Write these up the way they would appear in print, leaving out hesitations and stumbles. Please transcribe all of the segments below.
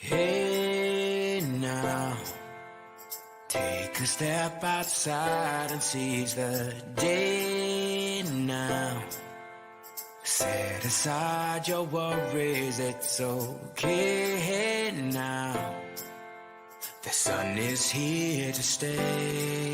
Hey now, take a step outside and seize the day now. Set aside your worries, it's okay now. The sun is here to stay.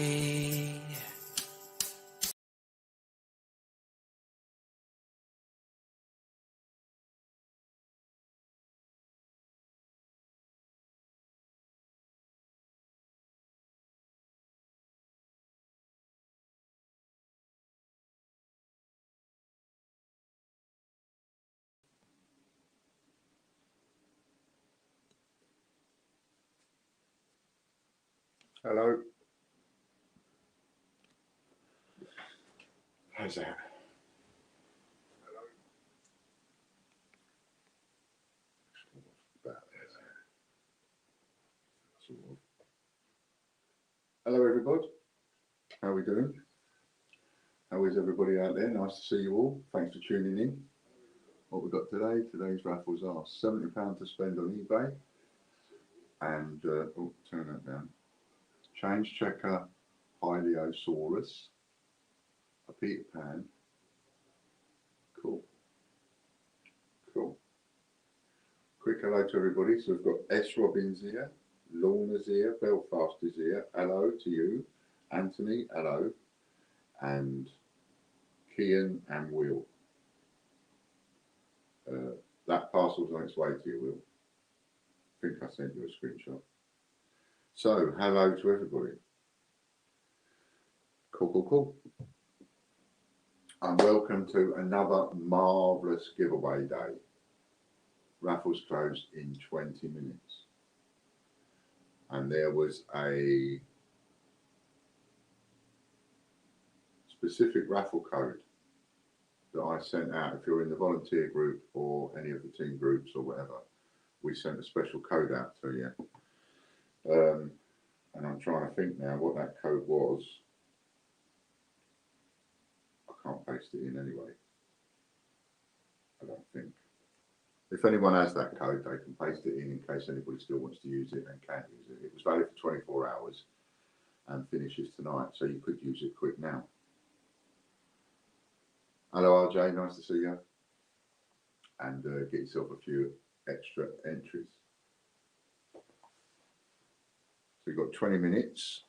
Hello. How's that? Hello everybody. How are we doing? How is everybody out there? Nice to see you all. Thanks for tuning in. What we've got today? Today's raffles are £70 to spend on eBay. And, oh, turn that down. Change checker, Hylaeosaurus, a Peter Pan. Cool. Cool. Quick hello to everybody. So we've got S. Robbins here, Lorna's here, Belfast is here. Hello to you. Anthony, hello. And Kian and Will. That parcel's on its way to you, Will. I think I sent you a screenshot. So, hello to everybody. Cool. And welcome to another marvellous giveaway day. Raffles closed in 20 minutes. And there was a specific raffle code that I sent out. If you're in the volunteer group or any of the team groups or whatever, we sent a special code out to you. And I'm trying to think now what that code was. I can't paste it in anyway. I don't think. If anyone has that code, they can paste it in case anybody still wants to use it and can use it. It was valid for 24 hours and finishes tonight, so you could use it quick now. Hello RJ, nice to see you. And get yourself a few extra entries. So you've got 20 minutes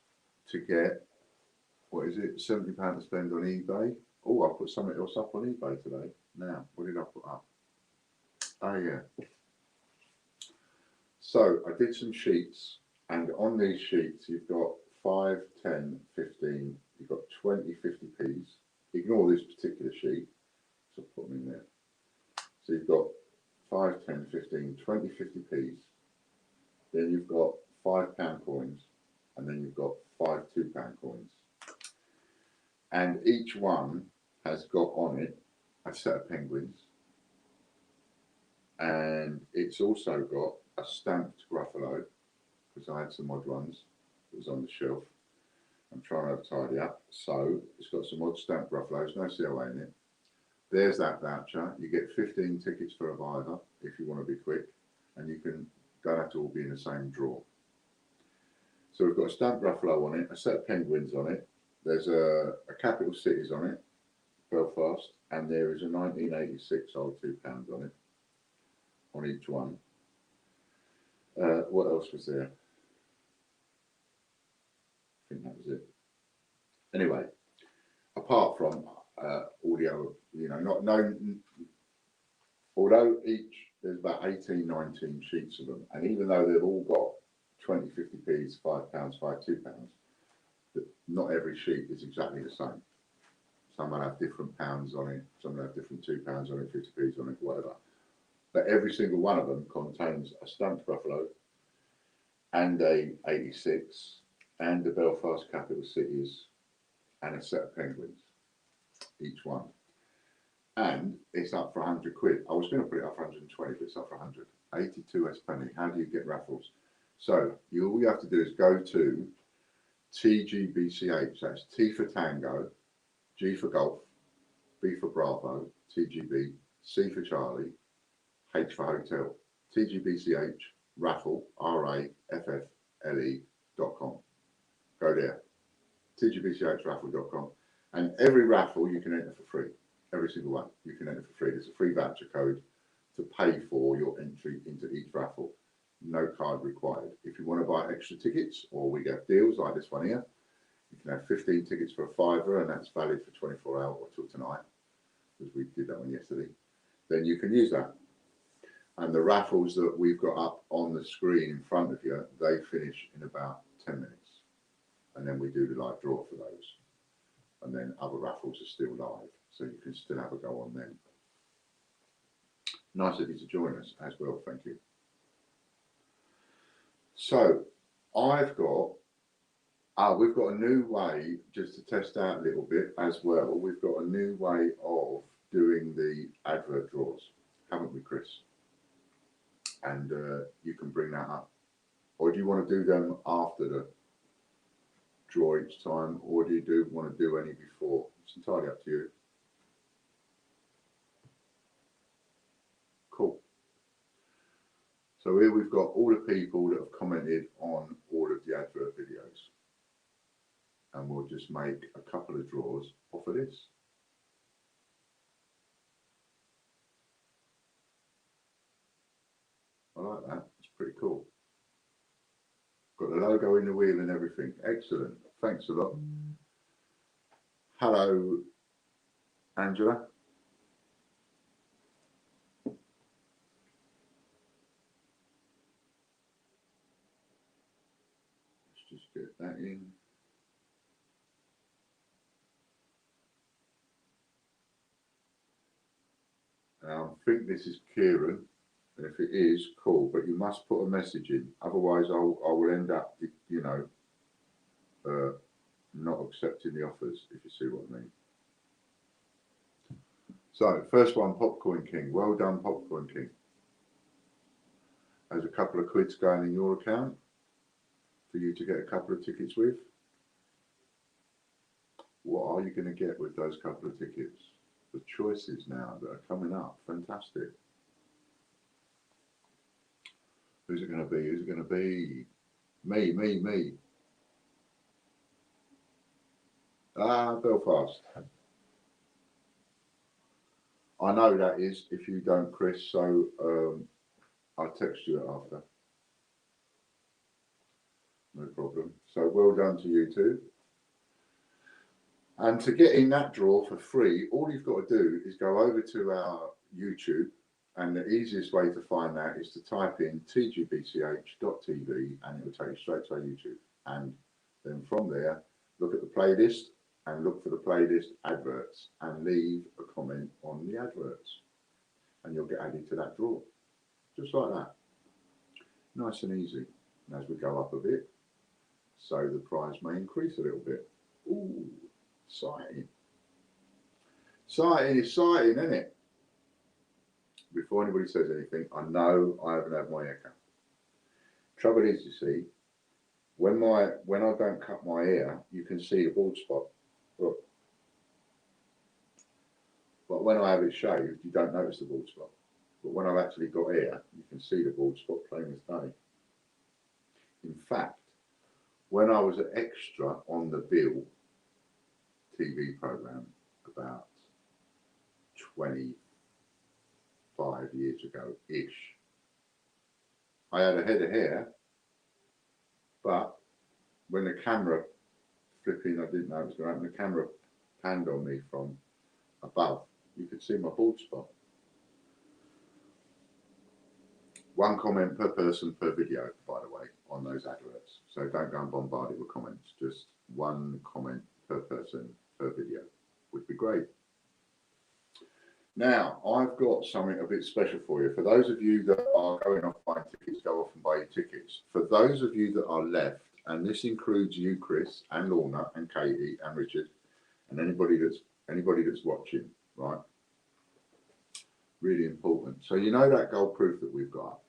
to get, what is it, £70 to spend on eBay. Oh, I put something else up on eBay today. Now, what did I put up? Oh yeah. So I did some sheets, and on these sheets you've got 5, 10, 15, you've got 20, 50p's. Ignore this particular sheet, so put them in there. So you've got 5, 10, 15, 20, 50p's. Then you've got £5 coins, and then you've got 5 £2 coins. And each one has got on it a set of penguins. And it's also got a stamped Gruffalo, because I had some odd ones that was on the shelf. I'm trying to tidy up. So it's got some odd stamped Gruffalos, no COA in it. There's that voucher. You get 15 tickets for a Viva if you want to be quick, and you don't have to all be in the same draw. So we've got a stamped Gruffalo on it, a set of penguins on it. There's a Capital Cities on it, Belfast, and there is a 1986 old £2 on it, on each one. What else was there? I think that was it. Anyway, apart from audio, although there's about 18, 19 sheets of them, and even though they've all got 20, 50p's, £5, 5 £2, not every sheet is exactly the same. Some will have different pounds on it, some will have different £2 on it, 50p's on it, whatever. But every single one of them contains a stamped Gruffalo and a 86 and the Belfast Capital Cities and a set of penguins, each one. And it's up for 100 quid. I was going to put it up for 120, but it's up for 100. 82 S penny. How do you get raffles? So all you have to do is go to TGBCH, that's T for Tango, G for Golf, B for Bravo, TGB, C for Charlie, H for Hotel, TGBCH, raffle, RAFFLE.com. Go there, tgbchraffle.com, and every raffle you can enter for free. Every single one you can enter for free. There's a free voucher code to pay for your entry into each raffle. No card required. If you want to buy extra tickets, or we get deals like this one here, you can have 15 tickets for a £5, and that's valid for 24 hours or till tonight, because we did that one yesterday. Then you can use that. And the raffles that we've got up on the screen in front of you, they finish in about 10 minutes. And then we do the live draw for those. And then other raffles are still live, so you can still have a go on them. Nice of you to join us as well, thank you. So we've got a new way, just to test out a little bit as well. We've got a new way of doing the advert draws, haven't we, Chris? And you can bring that up. Or do you want to do them after the draw each time, or do you want to do any before? It's entirely up to you. Cool. So here we've got all the people that have commented on all of the advert videos. And we'll just make a couple of draws off of this. I like that. It's pretty cool. Got the logo in the wheel and everything. Excellent. Thanks a lot. Hello, Angela. Let's just get that in. I think this is Kieran. And if it is, cool, but you must put a message in. Otherwise, I will end up, you know, not accepting the offers, if you see what I mean. So, first one, Popcorn King. Well done, Popcorn King. There's a couple of quids going in your account for you to get a couple of tickets with. What are you going to get with those couple of tickets? The choices now that are coming up. Fantastic. Who's it going to be? Who's it going to be? Me. Belfast. I know that is, if you don't, Chris, so I'll text you after. No problem. So well done to you too. And to get in that draw for free, all you've got to do is go over to our YouTube, and the easiest way to find that is to type in tgbch.tv and it will take you straight to our YouTube. And then from there, look at the playlist and look for the playlist adverts and leave a comment on the adverts. And you'll get added to that draw. Just like that. Nice and easy. And as we go up a bit, so the prize may increase a little bit. Ooh, exciting. Exciting, isn't it? Before anybody says anything, I know I haven't had my hair cut. Trouble is, you see, when I don't cut my hair, you can see the bald spot. Look. But when I have it shaved, you don't notice the bald spot. But when I've actually got hair, you can see the bald spot plain as day. In fact, when I was an extra on the Bill TV program about 25 years ago-ish, I had a head of hair, but when the camera flipping, I didn't know it was going to happen, the camera panned on me from above, you could see my bald spot. One comment per person per video, by the way, on those adverts. So don't go and bombard it with comments. Just one comment per person per video would be great. Now, I've got something a bit special for you. For those of you that are going off buying tickets, go off and buy your tickets. For those of you that are left, and this includes you, Chris, and Lorna, and Katie, and Richard, and anybody that's watching, right? Really important. So you know that gold proof that we've got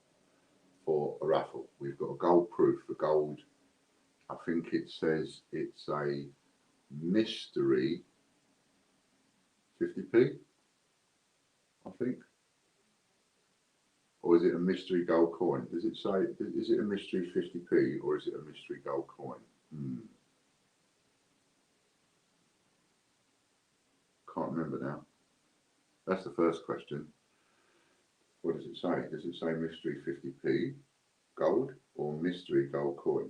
for a raffle. We've got a gold proof for gold. I think it says it's a mystery 50p, I think. Or is it a mystery gold coin? Does it say, is it a mystery 50p or is it a mystery gold coin? Can't remember now. That's the first question. What does it say? Does it say mystery 50p gold or mystery gold coin?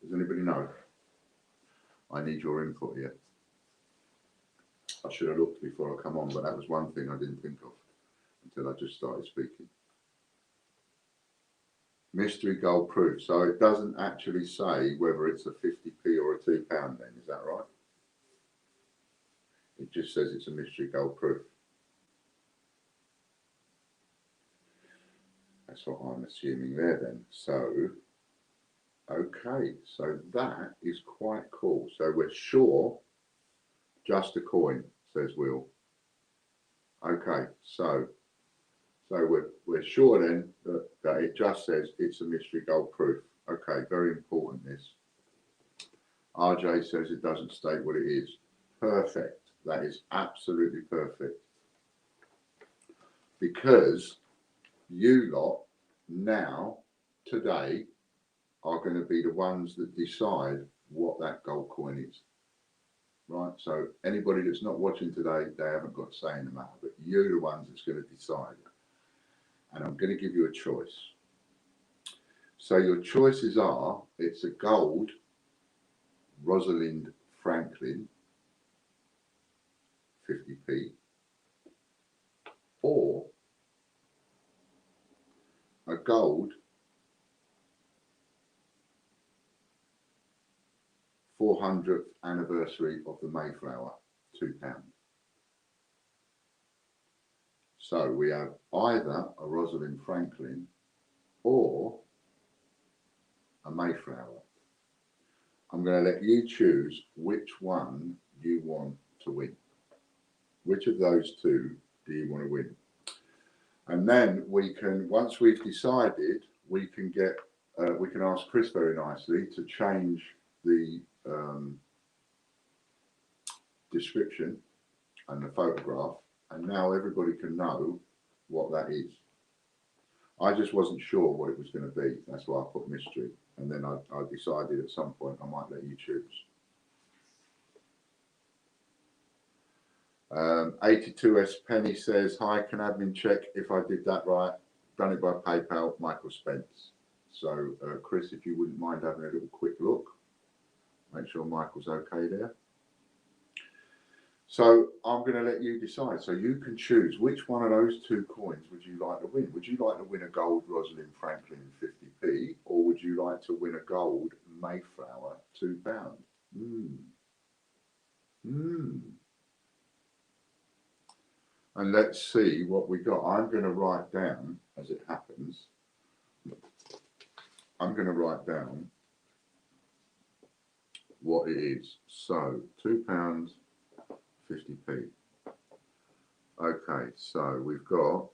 Does anybody know? I need your input here. I should have looked before I come on, but that was one thing I didn't think of until I just started speaking. Mystery gold proof. So it doesn't actually say whether it's a 50p or a £2 then, is that right? It just says it's a mystery gold proof. That's what I'm assuming there then. So, okay, so that is quite cool. So we're sure just a coin, says Will. Okay, so we're sure then that it just says it's a mystery gold proof. Okay, very important this. RJ says it doesn't state what it is. Perfect. That is absolutely perfect. Because you lot now, today, are going to be the ones that decide what that gold coin is. Right? So anybody that's not watching today, they haven't got a say in the matter, but you're the ones that's going to decide. And I'm going to give you a choice. So your choices are, it's a gold Rosalind Franklin 50p, or a gold 400th anniversary of the Mayflower, £2. So we have either a Rosalind Franklin or a Mayflower. I'm going to let you choose which one you want to win. Which of those two do you want to win? And then we can, once we've decided, we can get, we can ask Chris very nicely to change the description and the photograph, and now everybody can know what that is. I just wasn't sure what it was going to be. That's why I put mystery. And then I decided at some point I might let you choose. 82S Penny says, hi, can admin check if I did that right? Done it by PayPal, Michael Spence. So, Chris, if you wouldn't mind having a little quick look, make sure Michael's okay there. So I'm going to let you decide. So you can choose which one of those two coins would you like to win? Would you like to win a gold Rosalind Franklin 50p, or would you like to win a gold Mayflower £2? And let's see what we got. I'm going to write down, as it happens, I'm going to write down what it is. So £2, 50p. Okay, so we've got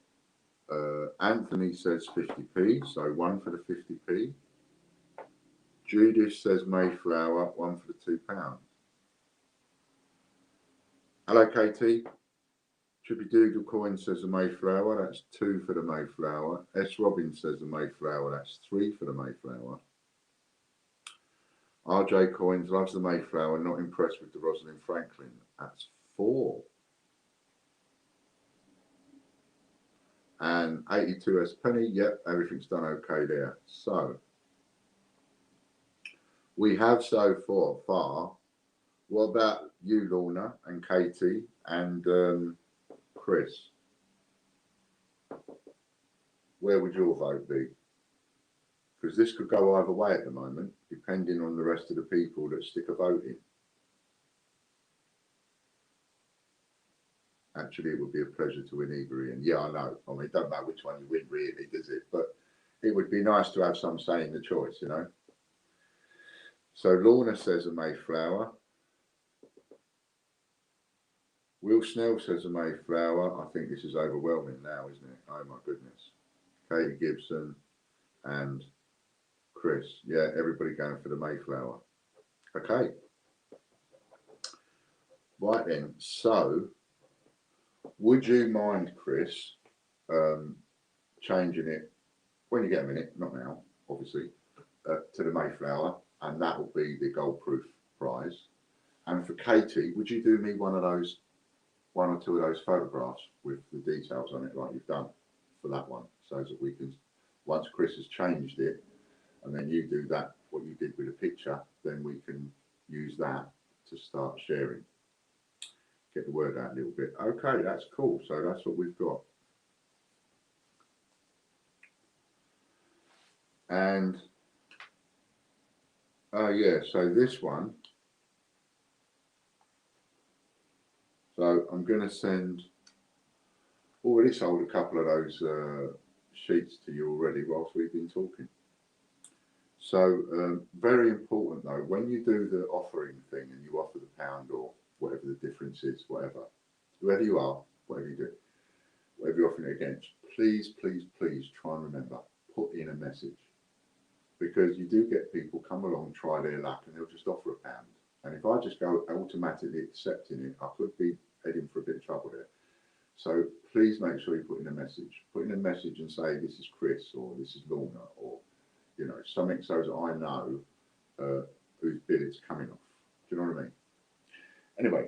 Anthony says 50p, so one for the 50p. Judith says Mayflower, one for the £2. Hello, Katie. Chippy Doodle Coin says the Mayflower, that's 2 for the Mayflower. S. Robin says the Mayflower, that's 3 for the Mayflower. RJ Coins loves the Mayflower, not impressed with the Rosalind Franklin, that's 4. And 82S Penny, yep, everything's done okay there. So we have so far. What about you, Lorna, and Katie, and Chris? Where would your vote be? Because this could go either way at the moment, depending on the rest of the people that stick a vote in. Actually, it would be a pleasure to win either. And yeah, I know. I mean, it don't matter which one you win, really, does it? But it would be nice to have some say in the choice, you know. So Lorna says a Mayflower. Will Snell says a Mayflower. I think this is overwhelming now, isn't it? Oh my goodness. Katie Gibson and Chris. Yeah, everybody going for the Mayflower. Okay. Right then. So, would you mind, Chris, changing it when you get a minute, not now, obviously, to the Mayflower, and that will be the gold proof prize. And for Katie, would you do me one or two of those photographs with the details on it, like you've done for that one, so that we can, once Chris has changed it, and then you do that, what you did with the picture, then we can use that to start sharing, get the word out a little bit. Okay, that's cool. So that's what we've got. And yeah, so this one, so I'm going to send, already sold a couple of those sheets to you already whilst we've been talking. So very important though, when you do the offering thing and you offer the pound or whatever the difference is, whatever, whoever you are, whatever you do, whatever you're offering it against, please, please, please try and remember, put in a message. Because you do get people come along, try their luck, and they'll just offer a pound. And if I just go automatically accepting it, I could be heading for a bit of trouble there. So please make sure you put in a message. Put in a message and say, this is Chris, or this is Lorna, or, you know, something so that I know whose bid it's coming off. Do you know what I mean? Anyway,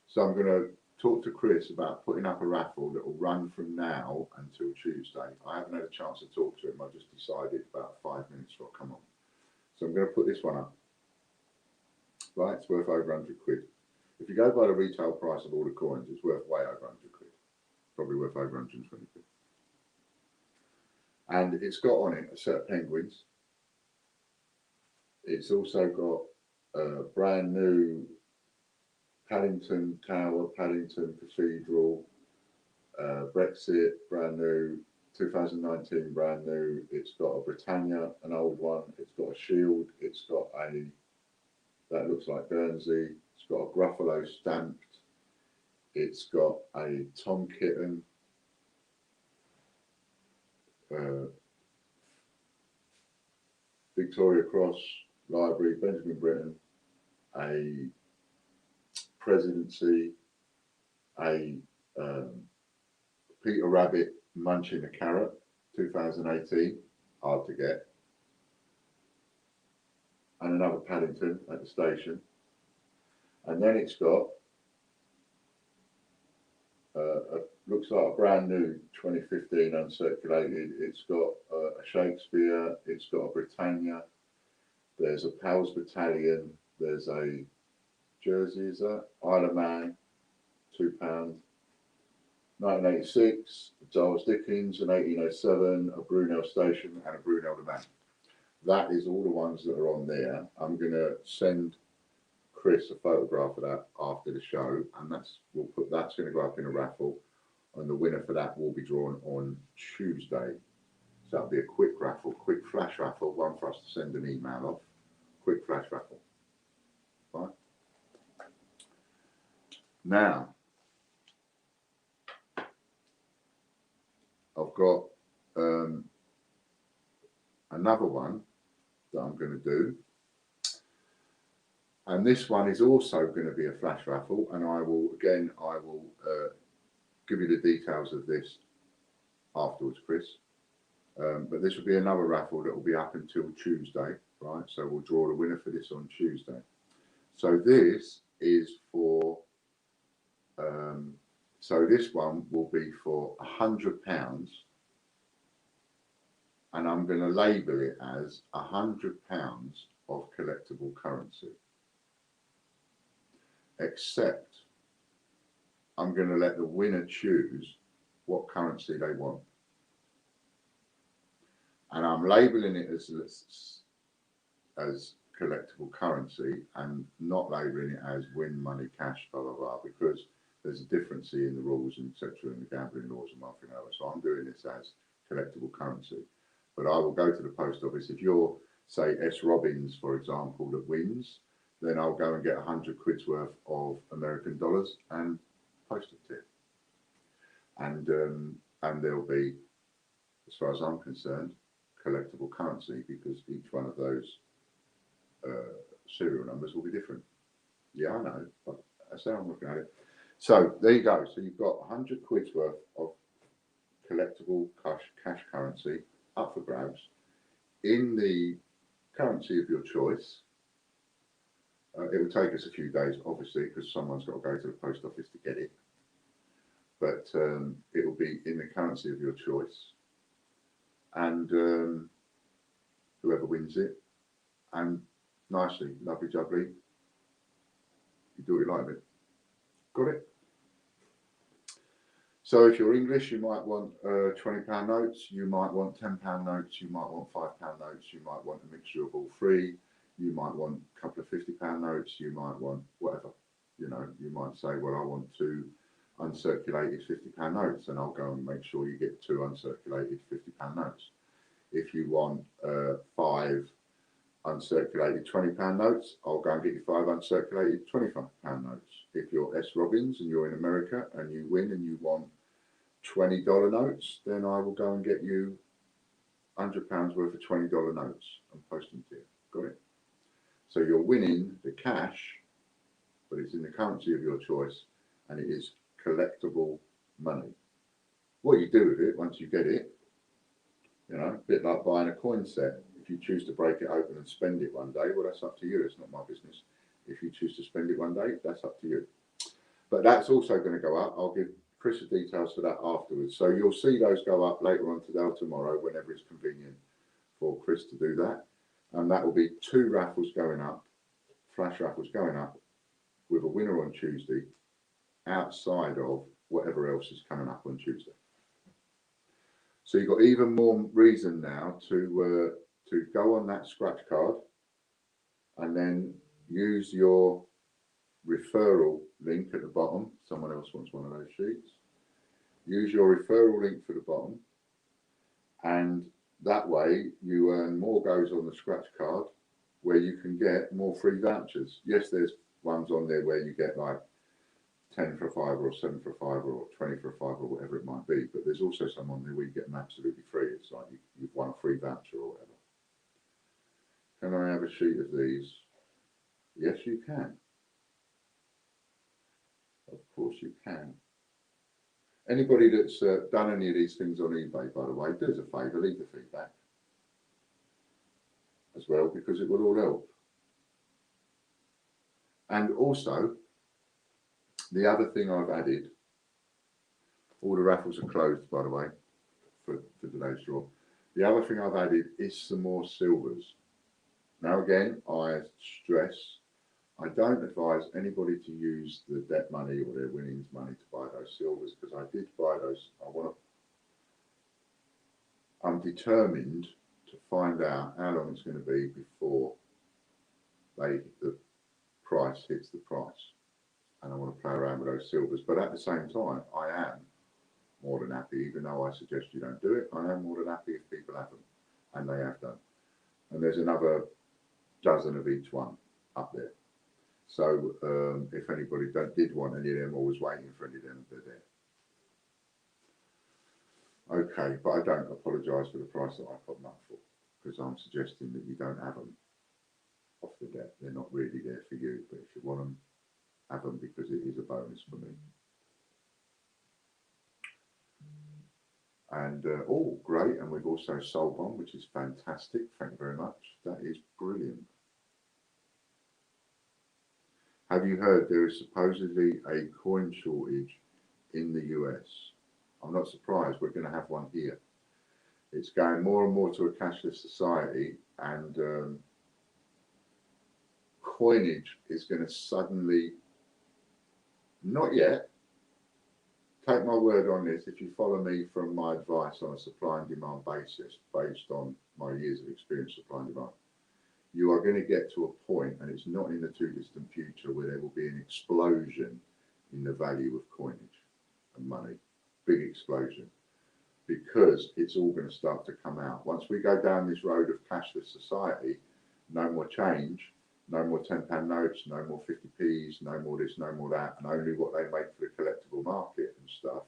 so I'm going to talk to Chris about putting up a raffle that will run from now until Tuesday. I haven't had a chance to talk to him. I just decided about 5 minutes before I come on. So I'm going to put this one up. Right, it's worth over 100 quid. If you go by the retail price of all the coins, it's worth way over 100 quid. Probably worth over 120 quid. And it's got on it a set of penguins. It's also got a brand new Paddington Tower, Paddington Cathedral, Brexit, brand new, 2019, brand new. It's got a Britannia, an old one. It's got a shield. It's got a, that looks like Guernsey. It's got a Gruffalo stamped. It's got a Tom Kitten. Victoria Cross Library, Benjamin Britten, a Presidency, a Peter Rabbit munching a carrot, 2018, hard to get, and another Paddington at the station. And then it's got looks like a brand new 2015 uncirculated. It's got a Shakespeare, it's got a Britannia, there's a Pals Battalion, there's a Jersey, is that? Isle of Man, £2. 1986, Charles Dickens, and 1807, a Brunel Station and a Brunel the Man. That is all the ones that are on there. I'm going to send Chris a photograph of that after the show, and that's going to go up in a raffle, and the winner for that will be drawn on Tuesday. So that'll be a quick raffle, quick flash raffle, one for us to send an email off. Quick flash raffle. Right. Now, I've got another one that I'm going to do. And this one is also going to be a flash raffle. And I will give you the details of this afterwards, Chris. But this will be another raffle that will be up until Tuesday, right? So we'll draw the winner for this on Tuesday. So this is for, so this one will be for £100. And I'm going to label it as £100 of collectible currency. Except I'm going to let the winner choose what currency they want. And I'm labeling it as collectible currency and not labeling it as win money, cash, blah, blah, blah, because there's a difference in the rules and etc. in the gambling laws and nothing else. So I'm doing this as collectible currency. But I will go to the post office. If you're, say, S. Robbins, for example, that wins, then I'll go and get 100 quid's worth of American dollars and post it to it. And there'll be, as far as I'm concerned, collectible currency, because each one of those serial numbers will be different. Yeah, I know, but that's how I'm looking at it. So there you go. So you've got 100 quid's worth of collectible cash currency up for grabs in the currency of your choice. It will take us a few days, obviously, because someone's got to go to the post office to get it. But it will be in the currency of your choice. And whoever wins it, and nicely, lovely jubbly, you do what you like with it. Got it? So if you're English, you might want £20 notes, you might want £10 notes, you might want £5 notes, you might want a mixture of all three, you might want a couple of £50 notes, you might want whatever. You know, you might say, well, I want 2 uncirculated £50 notes, and I'll go and make sure you get 2 uncirculated £50 notes. If you want 5 uncirculated £20 notes, I'll go and get you 5 uncirculated £25 notes. If you're S. Robbins and you're in America and you win and you want $20 notes, then I will go and get you £100 worth of $20 notes and post them to you. Got it? So you're winning the cash, but it's in the currency of your choice, and it is collectible money. What you do with it once you get it, you know, a bit like buying a coin set. If you choose to break it open and spend it one day, well, that's up to you. It's not my business. If you choose to spend it one day, that's up to you. But that's also going to go up. I'll give Chris the details for that afterwards. So you'll see those go up later on today or tomorrow, whenever it's convenient for Chris to do that. And that will be 2 raffles going up, flash raffles going up, with a winner on Tuesday, outside of whatever else is coming up on Tuesday. So you've got even more reason now to go on that scratch card and then use your referral link at the bottom. Someone else wants one of those sheets. Use your referral link for the bottom, and that way you earn more goes on the scratch card, where you can get more free vouchers. Yes, there's ones on there where you get like 10 for a £5 or 7 for a £5 or 20 for a £5 or whatever it might be, but there's also some on there where you get them absolutely free. It's like you've won a free voucher or whatever. Can I have a sheet of these? Yes, you can. Of course you can. Anybody that's done any of these things on eBay, by the way, do us a favour, leave the feedback as well, because it will all help. And also, the other thing I've added, all the raffles are closed, by the way, for today's draw. The other thing I've added is some more silvers. Now again, I stress, I don't advise anybody to use the debt money or their winnings money to buy those silvers, because I did buy those. I'm determined to find out how long it's going to be before the price hits the price. And I want to play around with those silvers. But at the same time, I am more than happy, even though I suggest you don't do it, I am more than happy if people have them. And they have done. And there's another dozen of each one up there. So if anybody did want any of them or was waiting for any of them, they're there. Okay, but I don't apologise for the price that I put them up for, because I'm suggesting that you don't have them off the debt. They're not really there for you, but if you want them, have them, because it is a bonus for me. And oh, great, and we've also sold one, which is fantastic. Thank you very much. That is brilliant. Have you heard there is supposedly a coin shortage in the US? I'm not surprised. We're going to have one here. It's going more and more to a cashless society, and coinage is going to suddenly, not yet, take my word on this, if you follow me from my advice on a supply and demand basis, based on my years of experience supply and demand, you are going to get to a point, and it's not in the too distant future, where there will be an explosion in the value of coinage and money. Big explosion, because it's all going to start to come out. Once we go down this road of cashless society, no more change, no more £10 notes, no more 50p's, no more this, no more that, and only what they make for the collectible market and stuff.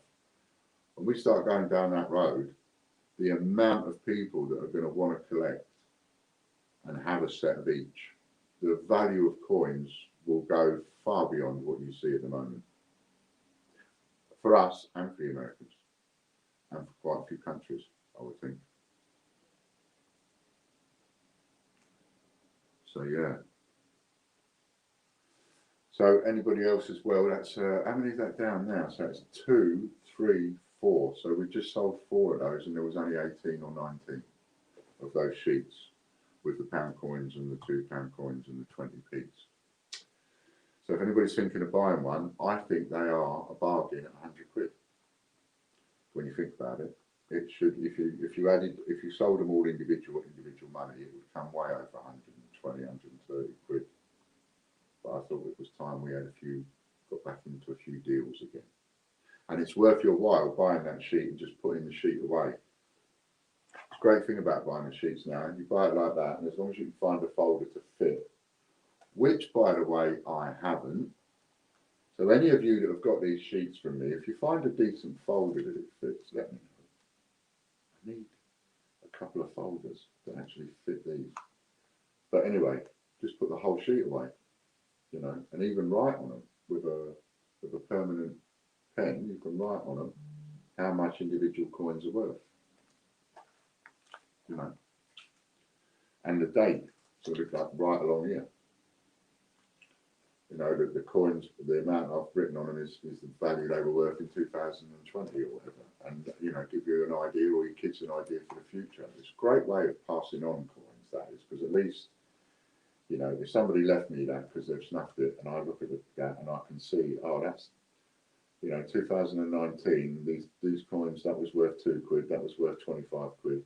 When we start going down that road, the amount of people that are going to want to collect and have a set of each, the value of coins will go far beyond what you see at the moment. For us and for the Americans. and for quite a few countries, I would think. So yeah. So anybody else as well? That's how many is that down now? So it's 2, 3, 4. So we just sold 4 of those, and there was only 18 or 19 of those sheets with the pound coins and the £2 coins and the 20p's. So if anybody's thinking of buying one, I think they are a bargain at 100 quid. When you think about it, it should. If you sold them all individual money, it would come way over 120, 130 quid. But I thought it was time we got back into a few deals again. And it's worth your while buying that sheet and just putting the sheet away. It's a great thing about buying the sheets now. You buy it like that, and as long as you can find a folder to fit, which, by the way, I haven't. So any of you that have got these sheets from me, if you find a decent folder that it fits, let me know. I need a couple of folders that actually fit these. But anyway, just put the whole sheet away, you know, and even write on them with a permanent pen. You can write on them how much individual coins are worth, you know, and the date, sort of like right along here. You know, the coins, the amount I've written on them is the value they were worth in 2020 or whatever. And, you know, give you an idea, or your kids an idea for the future. It's a great way of passing on coins, that is, because at least, you know, if somebody left me that because they've snuffed it, and I look at that and I can see, oh, that's, you know, 2019, these coins, that was worth 2 quid, that was worth 25 quid.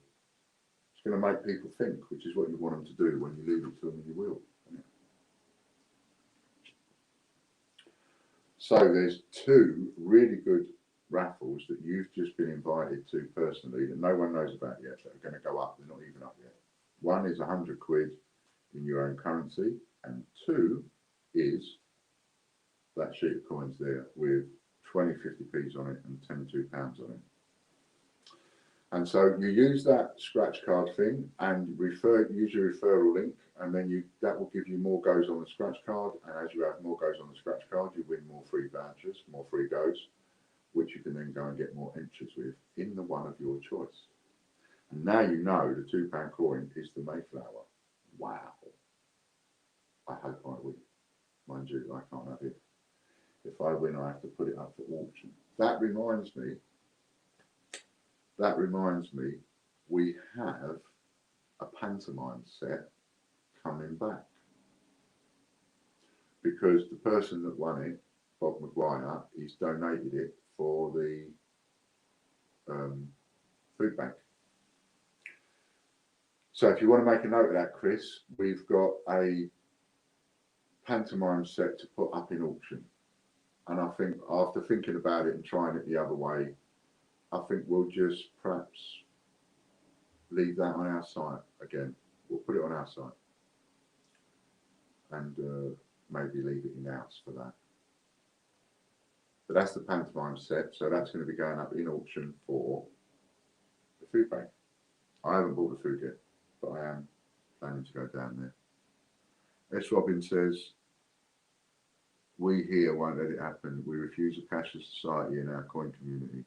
It's going to make people think, which is what you want them to do when you leave it to them in your will. So there's 2 really good raffles that you've just been invited to personally that no one knows about yet, that are going to go up. They're not even up yet. One is 100 quid in your own currency, and 2 is that sheet of coins there with 20 50p's on it and 10 £2 on it. And so you use that scratch card thing and use your referral link, and then that will give you more goes on the scratch card. And as you have more goes on the scratch card, you win more free vouchers, more free goes, which you can then go and get more entries with in the one of your choice. And now you know the £2 coin is the Mayflower. Wow. I hope I win. Mind you, I can't have it. If I win, I have to put it up for auction. That reminds me, we have a pantomime set coming back. Because the person that won it, Bob Maguire, he's donated it for the food bank. So if you want to make a note of that, Chris, we've got a pantomime set to put up in auction. And I think after thinking about it and trying it the other way, I think we'll just perhaps leave that on our site again. We'll put it on our site and maybe leave it in house for that. But that's the pantomime set, so that's going to be going up in auction for the food bank. I haven't bought the food yet, but I am planning to go down there. S. Robin says, we here won't let it happen. We refuse a cashless society in our coin community,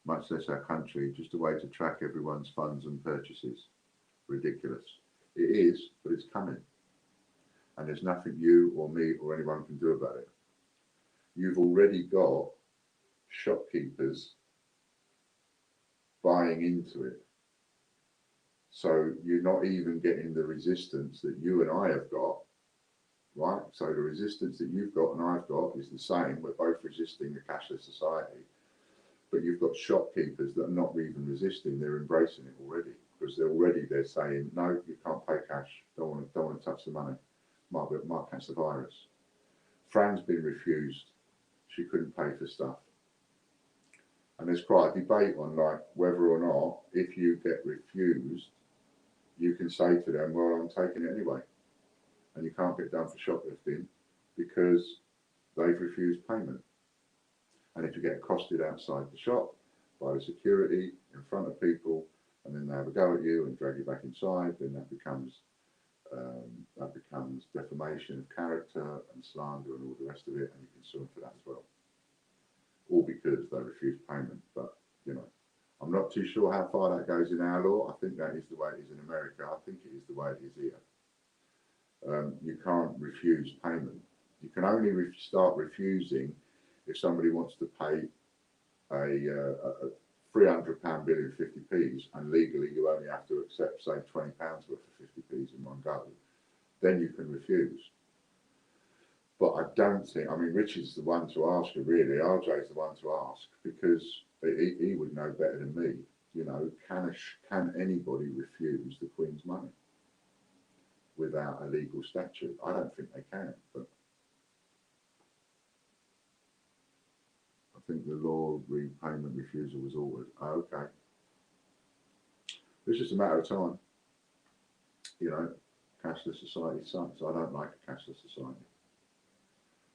much less our country, just a way to track everyone's funds and purchases. Ridiculous. It is, but it's coming. And there's nothing you or me or anyone can do about it. You've already got shopkeepers buying into it. So you're not even getting the resistance that you and I have got, right? So the resistance that you've got and I've got is the same. We're both resisting the cashless society. But you've got shopkeepers that are not even resisting, they're embracing it already. Because they're saying, no, you can't pay cash, don't want to touch the money. Might catch the virus. Fran's been refused. She couldn't pay for stuff. And there's quite a debate on like whether or not, if you get refused, you can say to them, well, I'm taking it anyway. And you can't get done for shoplifting because they've refused payment. And if you get accosted outside the shop by the security in front of people, and then they have a go at you and drag you back inside, then that becomes defamation of character and slander and all the rest of it, and you can sue them for that as well. All because they refused payment. But you know, not too sure how far that goes in our law. I think that is the way it is in America. I think it is the way it is here. You can't refuse payment. You can only start refusing if somebody wants to pay a £300 bill in 50p's, and legally you only have to accept, say, £20 worth of 50p's in one go. Then you can refuse. But I don't think, I mean, Richard's the one to ask her, really. RJ's the one to ask, because he would know better than me. You know, can anybody refuse the Queen's money without a legal statute? I don't think they can, but I think the law of repayment refusal was ordered. Oh, okay. It's just a matter of time. You know, cashless society sucks. I don't like a cashless society.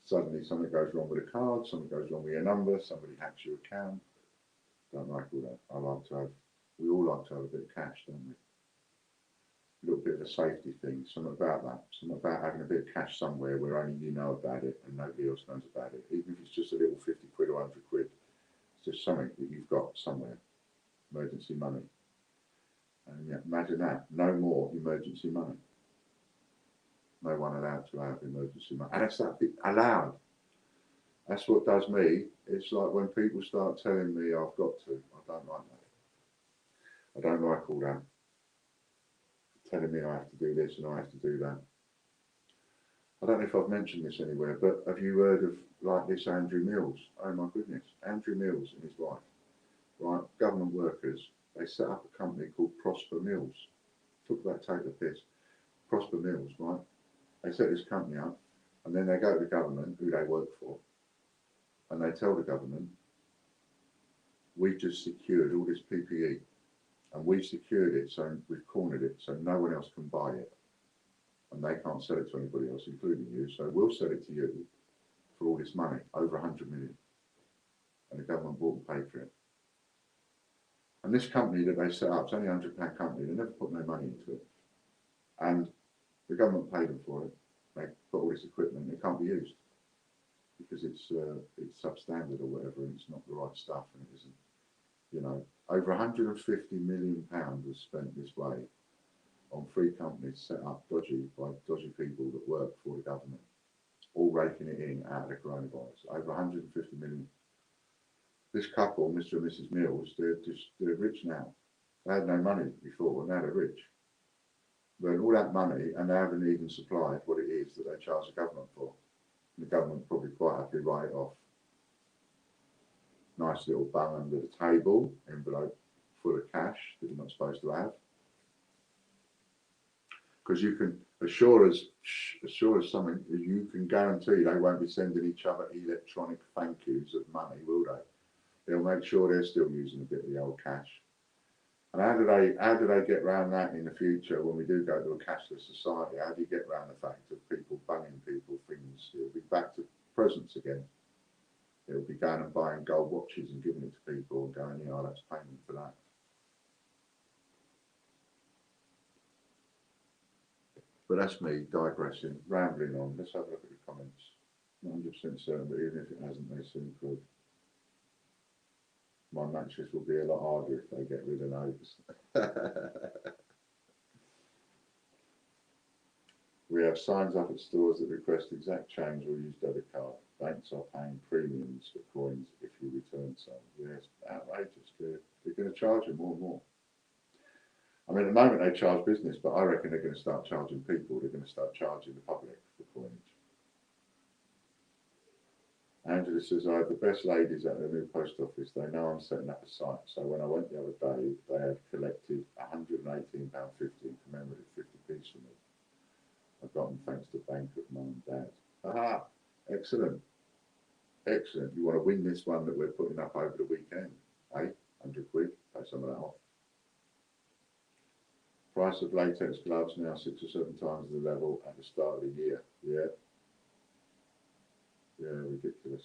Suddenly something goes wrong with a card, something goes wrong with your number, somebody hacks your account. Don't like all that. I like to have, we all like to have a bit of cash, don't we? A little bit of a safety thing, something about that. Something about having a bit of cash somewhere where only you know about it and nobody else knows about it. Even if it's just a little 50 quid or 100 quid, it's just something that you've got somewhere. Emergency money. And yeah, imagine that. No more emergency money. No one allowed to have emergency money. And it's that bit allowed. That's what does me. It's like when people start telling me I've got to. I don't like that. I don't like all that. Telling me I have to do this and I have to do that. I don't know if I've mentioned this anywhere, but have you heard of like this Andrew Mills? Oh my goodness. Andrew Mills and his wife, right? Government workers. They set up a company called Prosper Mills. Talk about take the piss. Prosper Mills, right? They set this company up, and then they go to the government, who they work for, and they tell the government, we've just secured all this PPE, and we've secured it, so we've cornered it, so no one else can buy it, and they can't sell it to anybody else, including you, so we'll sell it to you for all this money, over 100 million, and the government bought and paid for it. And this company that they set up, it's only a £100 company, they never put no money into it, and the government paid them for it. They got all this equipment. It can't be used because it's substandard or whatever, and it's not the right stuff, and it isn't. You know, over £150 million was spent this way on free companies set up by dodgy people that work for the government, all raking it in out of the coronavirus. Over 150 million. This couple, Mr. and Mrs. Mills, they're rich now. They had no money before, and now they're rich. But all that money, and they haven't even supplied what it is that they charge the government for. And the government probably quite happily write it off. Nice little bung under the table, envelope full of cash that you're not supposed to have. Because you can assure us something, you can guarantee they won't be sending each other electronic thank yous of money, will they? They'll make sure they're still using a bit of the old cash. And how do they get around that in the future when we do go to a cashless society? How do you get around the fact of people bunging people things? It'll be back to presents again. It'll be going and buying gold watches and giving it to people and going, you know, that's payment for that. But that's me digressing, rambling on. Let's have a look at the comments. Not 100% certain, but even if it hasn't, they seem good. My mattress will be a lot harder if they get rid of those. We have signs up at stores that request exact change or use debit card. Banks are paying premiums for coins if you return some. Yes, outrageous. They're going to charge you more and more. I mean, at the moment they charge business, but I reckon they're going to start charging people. They're going to start charging the public for coinage. Angela says, I have the best ladies at the new post office. They know I'm setting up a site. So when I went the other day, they had collected £118.50 in commemorative 50p's from me. I got them thanks to Bank of Mum and Dad. Aha! Excellent. Excellent. You want to win this one that we're putting up over the weekend? Eh? 100 quid. Pay some of that off. Price of latex gloves now 6 or 7 times the level at the start of the year. Yeah. Yeah, ridiculous.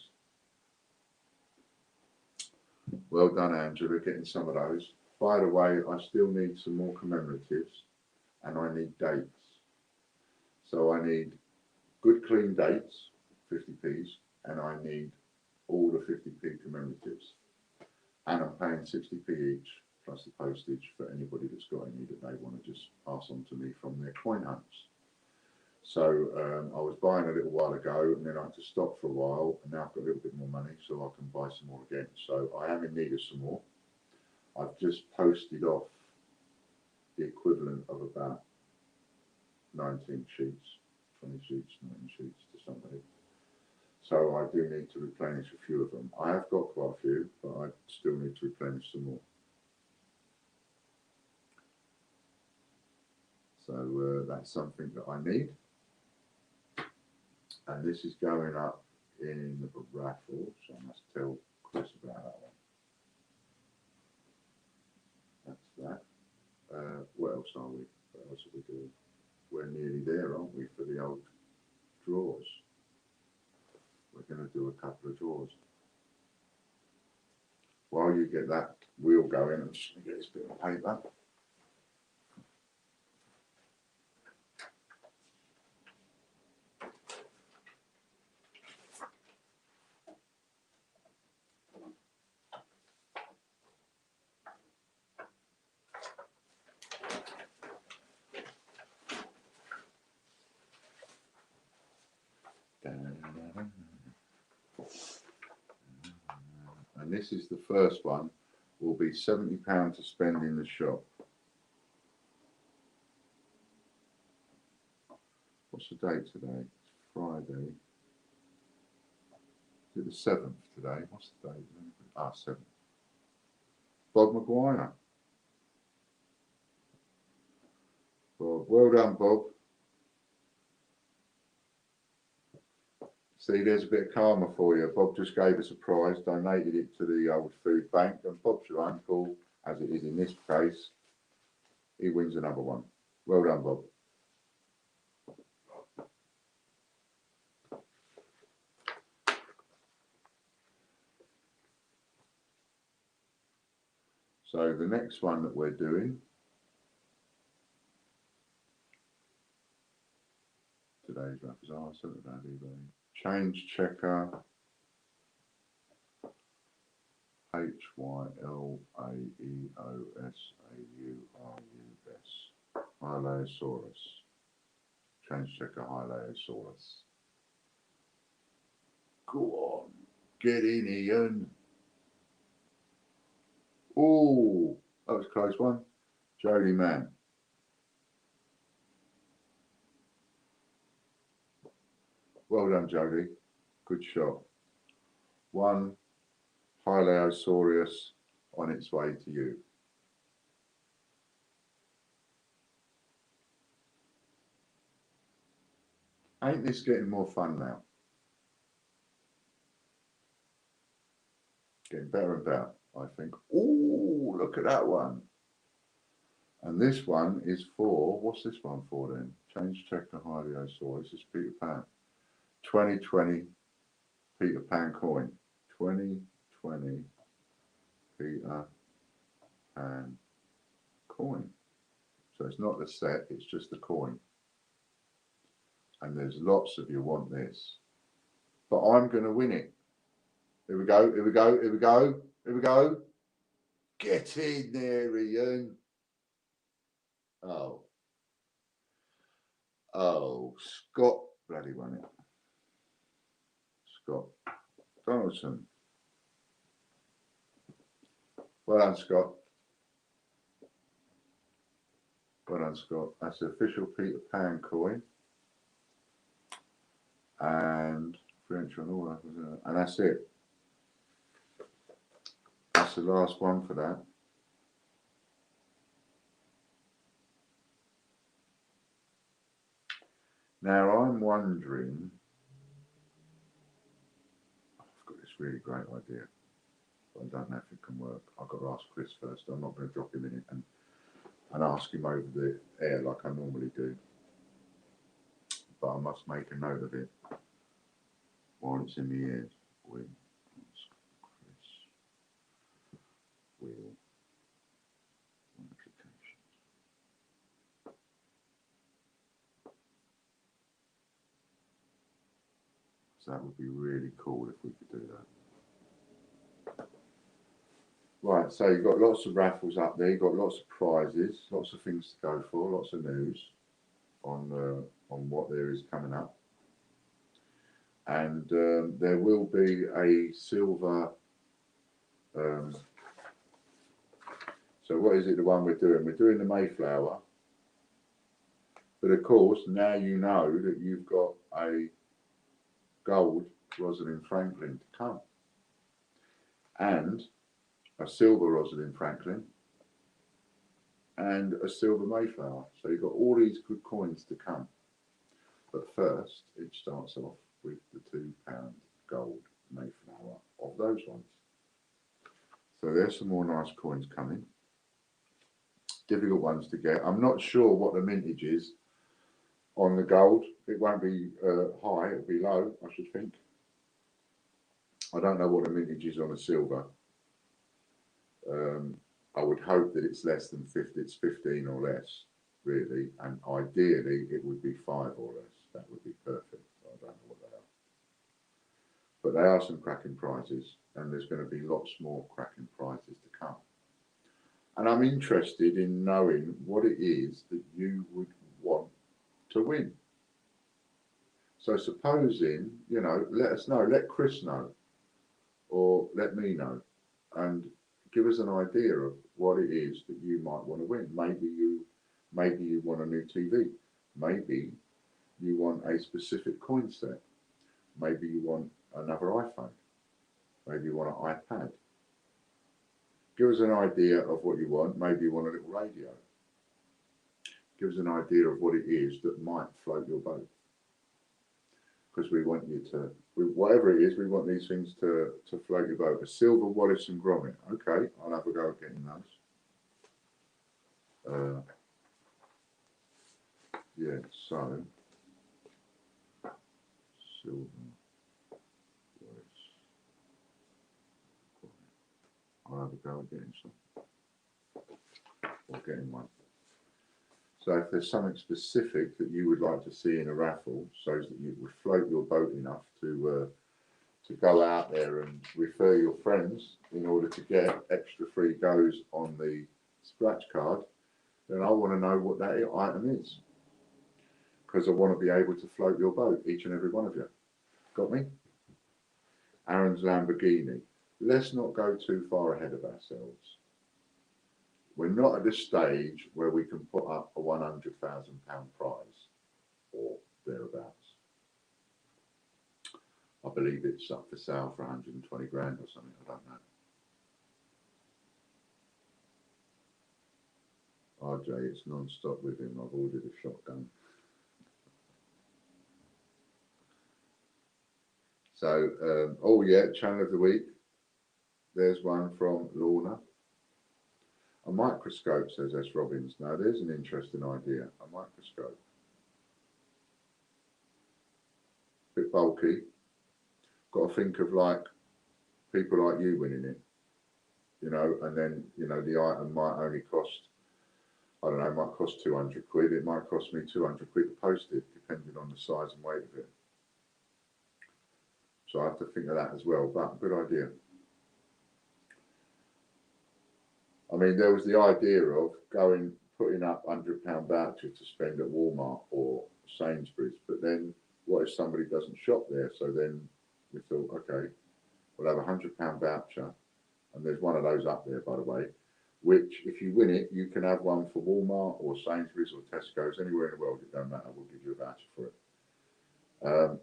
Well done, Angela, getting some of those. By the way, I still need some more commemoratives and I need dates. So I need good clean dates, 50p's, and I need all the 50p commemoratives. And I'm paying 60p each plus the postage for anybody that's got any that they want to just pass on to me from their coin hunts. So I was buying a little while ago, and then I had to stop for a while, and now I've got a little bit more money, so I can buy some more again. So I am in need of some more. I've just posted off the equivalent of about 19 sheets, 20 sheets, 19 sheets to somebody. So I do need to replenish a few of them. I have got quite a few, but I still need to replenish some more. So that's something that I need. And this is going up in the raffle, so I must tell Chris about that one. That's that. What else are we? What else are we doing? We're nearly there, aren't we, for the old drawers? We're going to do a couple of drawers. While you get that wheel going, I'm just going to get this bit of paper. And this is the first one, will be £70 to spend in the shop. What's the date today? It's Friday. Is it the 7th today? What's the date? 7th. Bob Maguire. Bob, well done, Bob. See, there's a bit of karma for you. Bob just gave us a prize, donated it to the old food bank, and Bob's your uncle, as it is in this case. He wins another one. Well done, Bob. So the next one that we're doing, today's rappers are something about eBay. Change checker. Hylaeosaurus. Hylaeosaurus. Change checker Hylaeosaurus. Go on. Get in, Ian. Oh, that was a close one. Jody Man. Well done, Jody. Good shot. One Hylaeosaurus on its way to you. Ain't this getting more fun now? Getting better and better, I think. Oh, look at that one. And this one is for, what's this one for then? Change checker Hylaeosaurus. This is Peter Pan. 2020 Peter Pan coin. 2020 Peter Pan coin. So it's not the set, it's just the coin. And there's lots of you want this. But I'm going to win it. Here we go, here we go, here we go, here we go. Get in there, Ian. Oh. Oh, Scott bloody won it. Scott Donaldson. Well done, Scott. Well done, Scott. That's the official Peter Pan coin. And French and all that, and that's it. That's the last one for that. Now I'm wondering, I've got this really great idea, but I don't know if it can work. I've got to ask Chris first. I'm not going to drop him in it and ask him over the air like I normally do. But I must make a note of it while it's in the ears. We'll ask Chris. Will applications. So that would be really cool if we could do that. Right, Right, so you've got lots of raffles up there, you've got lots of prizes, lots of things to go for, lots of news on what there is coming up. And there will be a silver, so what is it, the one we're doing? We're doing the Mayflower. But of course, now you know that you've got a gold Rosalind Franklin to come. And a silver Rosalind Franklin. And a silver Mayflower. So you've got all these good coins to come. But first, it starts off with the £2 gold Mayflower of those ones. So there's some more nice coins coming. Difficult ones to get. I'm not sure what the mintage is on the gold. It won't be high, it'll be low, I should think. I don't know what the mintage is on a silver. I would hope that it's less than 50, it's 15 or less, really, and ideally it would be 5 or less. That would be perfect. I don't know what they are. But they are some cracking prizes, and there's going to be lots more cracking prizes to come. And I'm interested in knowing what it is that you would want to win. So supposing, you know, let us know, let Chris know, or let me know, and give us an idea of what it is that you might want to win. Maybe you want a new TV. Maybe you want a specific coin set. Maybe you want another iPhone. Maybe you want an iPad. Give us an idea of what you want. Maybe you want a little radio. Give us an idea of what it is that might float your boat. Because we want you to, whatever it is, we want these things to float your boat. A silver Wallace and Gromit. Okay, I'll have a go at getting those. Yeah, so silver Wallace. I'll have a go at getting some. Or getting one. So if there's something specific that you would like to see in a raffle, so that you would float your boat enough to go out there and refer your friends in order to get extra free goes on the scratch card, then I want to know what that item is. Because I want to be able to float your boat, each and every one of you. Got me? Aaron's Lamborghini. Let's not go too far ahead of ourselves. We're not at the stage where we can put up a £100,000 prize or thereabouts. I believe it's up for sale for 120 grand or something, I don't know. RJ, it's non-stop with him. I've ordered a shotgun. So, oh yeah, channel of the week. There's one from Lorna. A microscope, says S. Robbins. Now, there's an interesting idea. A microscope. Bit bulky. Got to think of like people like you winning it, you know, and then, you know, the item might only cost, I don't know, it might cost 200 quid. It might cost me 200 quid to post it, depending on the size and weight of it. So I have to think of that as well, but good idea. I mean, there was the idea of putting up £100 voucher to spend at Walmart or Sainsbury's, but then what if somebody doesn't shop there? So then we thought, okay, we'll have £100 voucher, and there's one of those up there, by the way, which if you win it, you can have one for Walmart or Sainsbury's or Tesco's, anywhere in the world, it don't matter, we'll give you a voucher for it.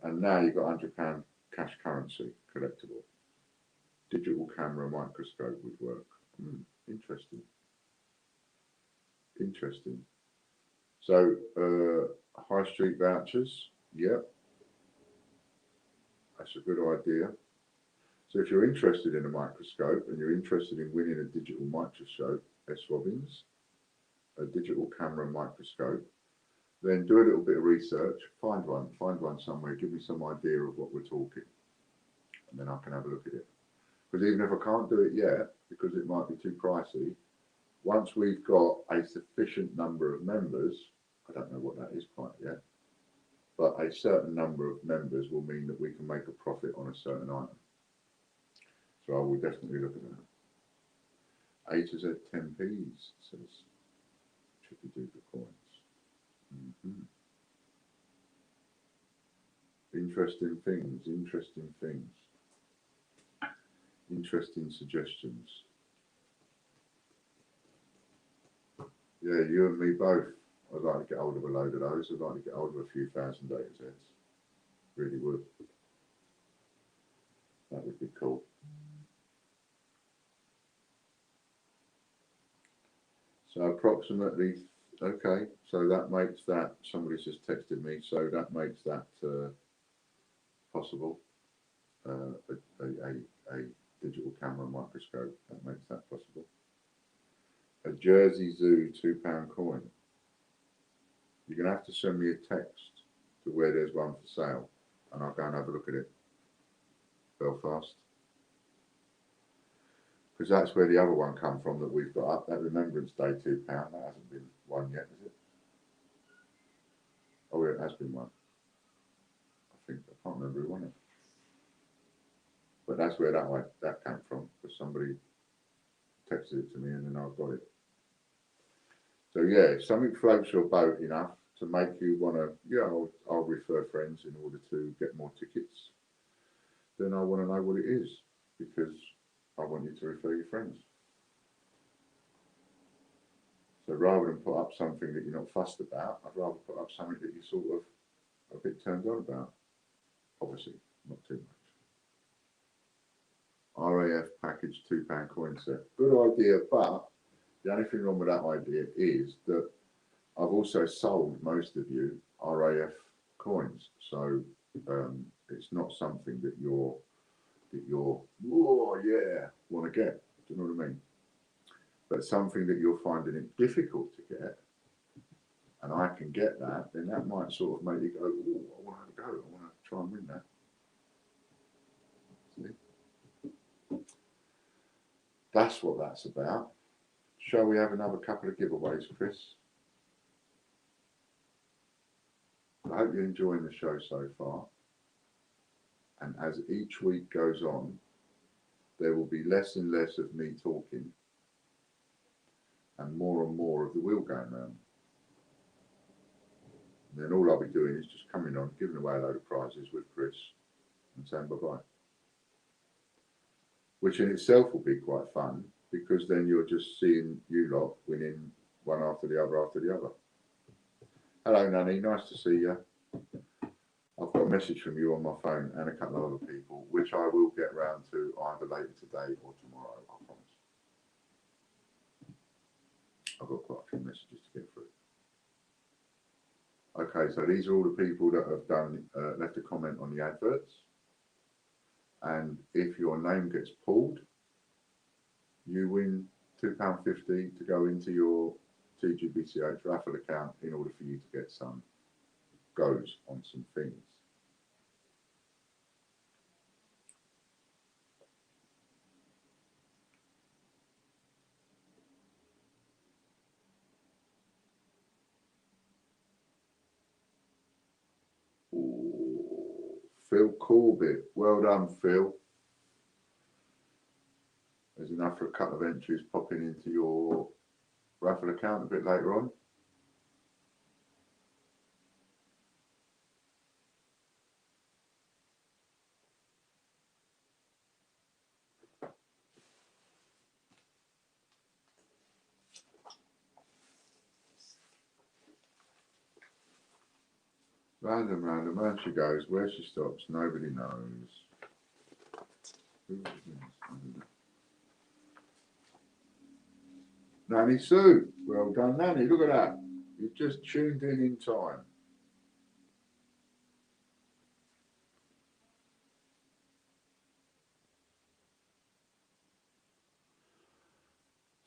And now you've got £100 cash currency collectible. Digital camera microscope would work. Interesting. Interesting. So, high street vouchers, yep. That's a good idea. So if you're interested in a microscope and you're interested in winning a digital microscope, S. Robbins, a digital camera microscope, then do a little bit of research, find one somewhere, give me some idea of what we're talking, and then I can have a look at it. Because even if I can't do it yet, because it might be too pricey, once we've got a sufficient number of members, I don't know what that is quite yet, but a certain number of members will mean that we can make a profit on a certain item. So I will definitely look at that. A to Z 10p's, says Chippy Duper Coins. Interesting things, interesting suggestions. Yeah, you and me both. I'd like to get hold of a load of those. I'd like to get hold of a few thousand A to Z's. Really would. That would be cool. So approximately, okay, so that makes that, somebody's just texted me, so that makes that possible. A digital camera microscope, that makes that possible. A Jersey Zoo £2 coin. You're going to have to send me a text to where there's one for sale, and I'll go and have a look at it. Belfast. Because that's where the other one come from that we've got up, that Remembrance Day £2. That hasn't been one yet, has it? Oh, it has been one. I think, I can't remember who won it. But that's where that came from, because somebody texted it to me and then I got it. So yeah, if something floats your boat enough to make you want to, yeah, I'll refer friends in order to get more tickets, then I want to know what it is, because I want you to refer your friends. So rather than put up something that you're not fussed about, I'd rather put up something that you're sort of a bit turned on about. Obviously, not too much. RAF package £2 coin set. Good idea, but the only thing wrong with that idea is that I've also sold most of you RAF coins, so it's not something that you're oh yeah want to get. Do you know what I mean? But something that you're finding it difficult to get, and I can get that, then that might sort of make you go, oh, I want to go, I want to try and win that. See? That's what that's about. Shall we have another couple of giveaways, Chris? I hope you're enjoying the show so far. And as each week goes on, there will be less and less of me talking and more of the wheel going round. And then all I'll be doing is just coming on, giving away a load of prizes with Chris and saying bye-bye. Which in itself will be quite fun, because then you're just seeing you lot winning one after the other. Hello, Nanny. Nice to see you. I've got a message from you on my phone and a couple of other people, which I will get round to either later today or tomorrow, I promise. I've got quite a few messages to get through. Okay, so these are all the people that have done left a comment on the adverts. And if your name gets pulled, you win £2.50 to go into your TGBCH raffle account in order for you to get some goes on some things. Ooh, Phil Corbett, well done, Phil. There's enough for a couple of entries popping into your raffle account a bit later on. Random, and she goes. Where she stops, nobody knows. Who is this? Nanny Sue, well done, Nanny. Look at that. You've just tuned in time.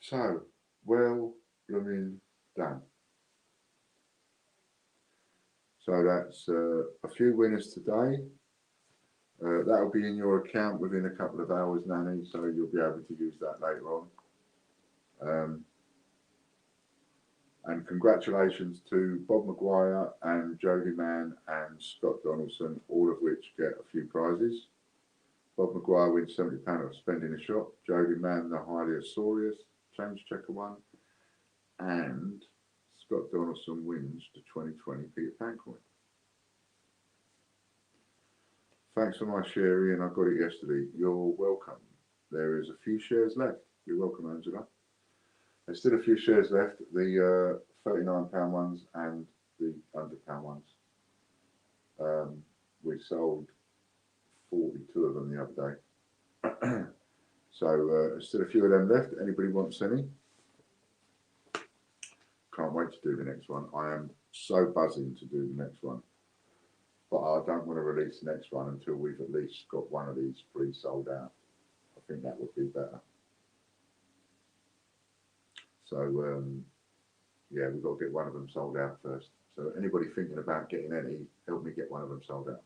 So, well, blooming done. So that's a few winners today. That'll be in your account within a couple of hours, Nanny, so you'll be able to use that later on. And congratulations to Bob Maguire and Jody Mann and Scott Donaldson, all of which get a few prizes. Bob Maguire wins £70 off spending a shop. Jody Mann, the Hylaeosaurus change checker one, and Scott Donaldson wins the 2020 Peter Pan coin. Thanks for my sharing, I got it yesterday. You're welcome. There is a few shares left. You're welcome, Angela. There's still a few shares left. The £39 ones and the £100 ones. We sold 42 of them the other day. So there's still a few of them left. Anybody wants any? Can't wait to do the next one. I am so buzzing to do the next one. But I don't want to release the next one until we've at least got one of these three sold out. I think that would be better. So, yeah, we've got to get one of them sold out first. So anybody thinking about getting any, help me get one of them sold out.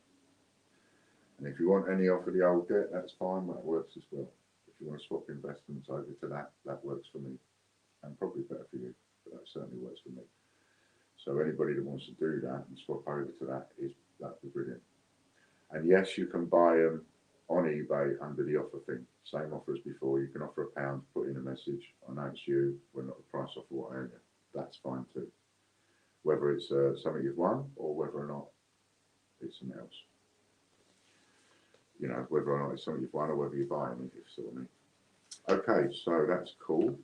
And if you want any off of the old debt, that's fine, that works as well. If you want to swap investments over to that, that works for me. And probably better for you, but that certainly works for me. So anybody that wants to do that and swap over to that, that'd be brilliant. And yes, you can buy them on eBay under the offer thing. Same offer as before. You can offer £1, put in a message, I know it's you, we're not the price offer what I own you. That's fine too. Whether it's something you've won or whether or not it's something else. You know, whether or not it's something you've won or whether you're buying it, if you see what I mean. Okay, so that's cool.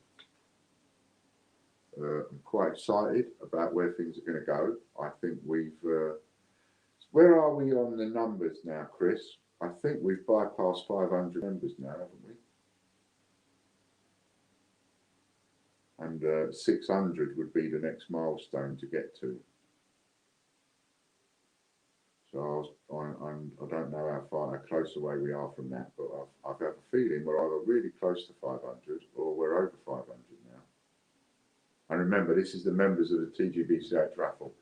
I'm quite excited about where things are going to go. I think we've... where are we on the numbers now, Chris? I think we've bypassed 500 members now, haven't we? And 600 would be the next milestone to get to. So I don't know how close away we are from that, but I've got a feeling we're either really close to 500 or we're over 500 now. And remember, this is the members of the TGBCH raffle.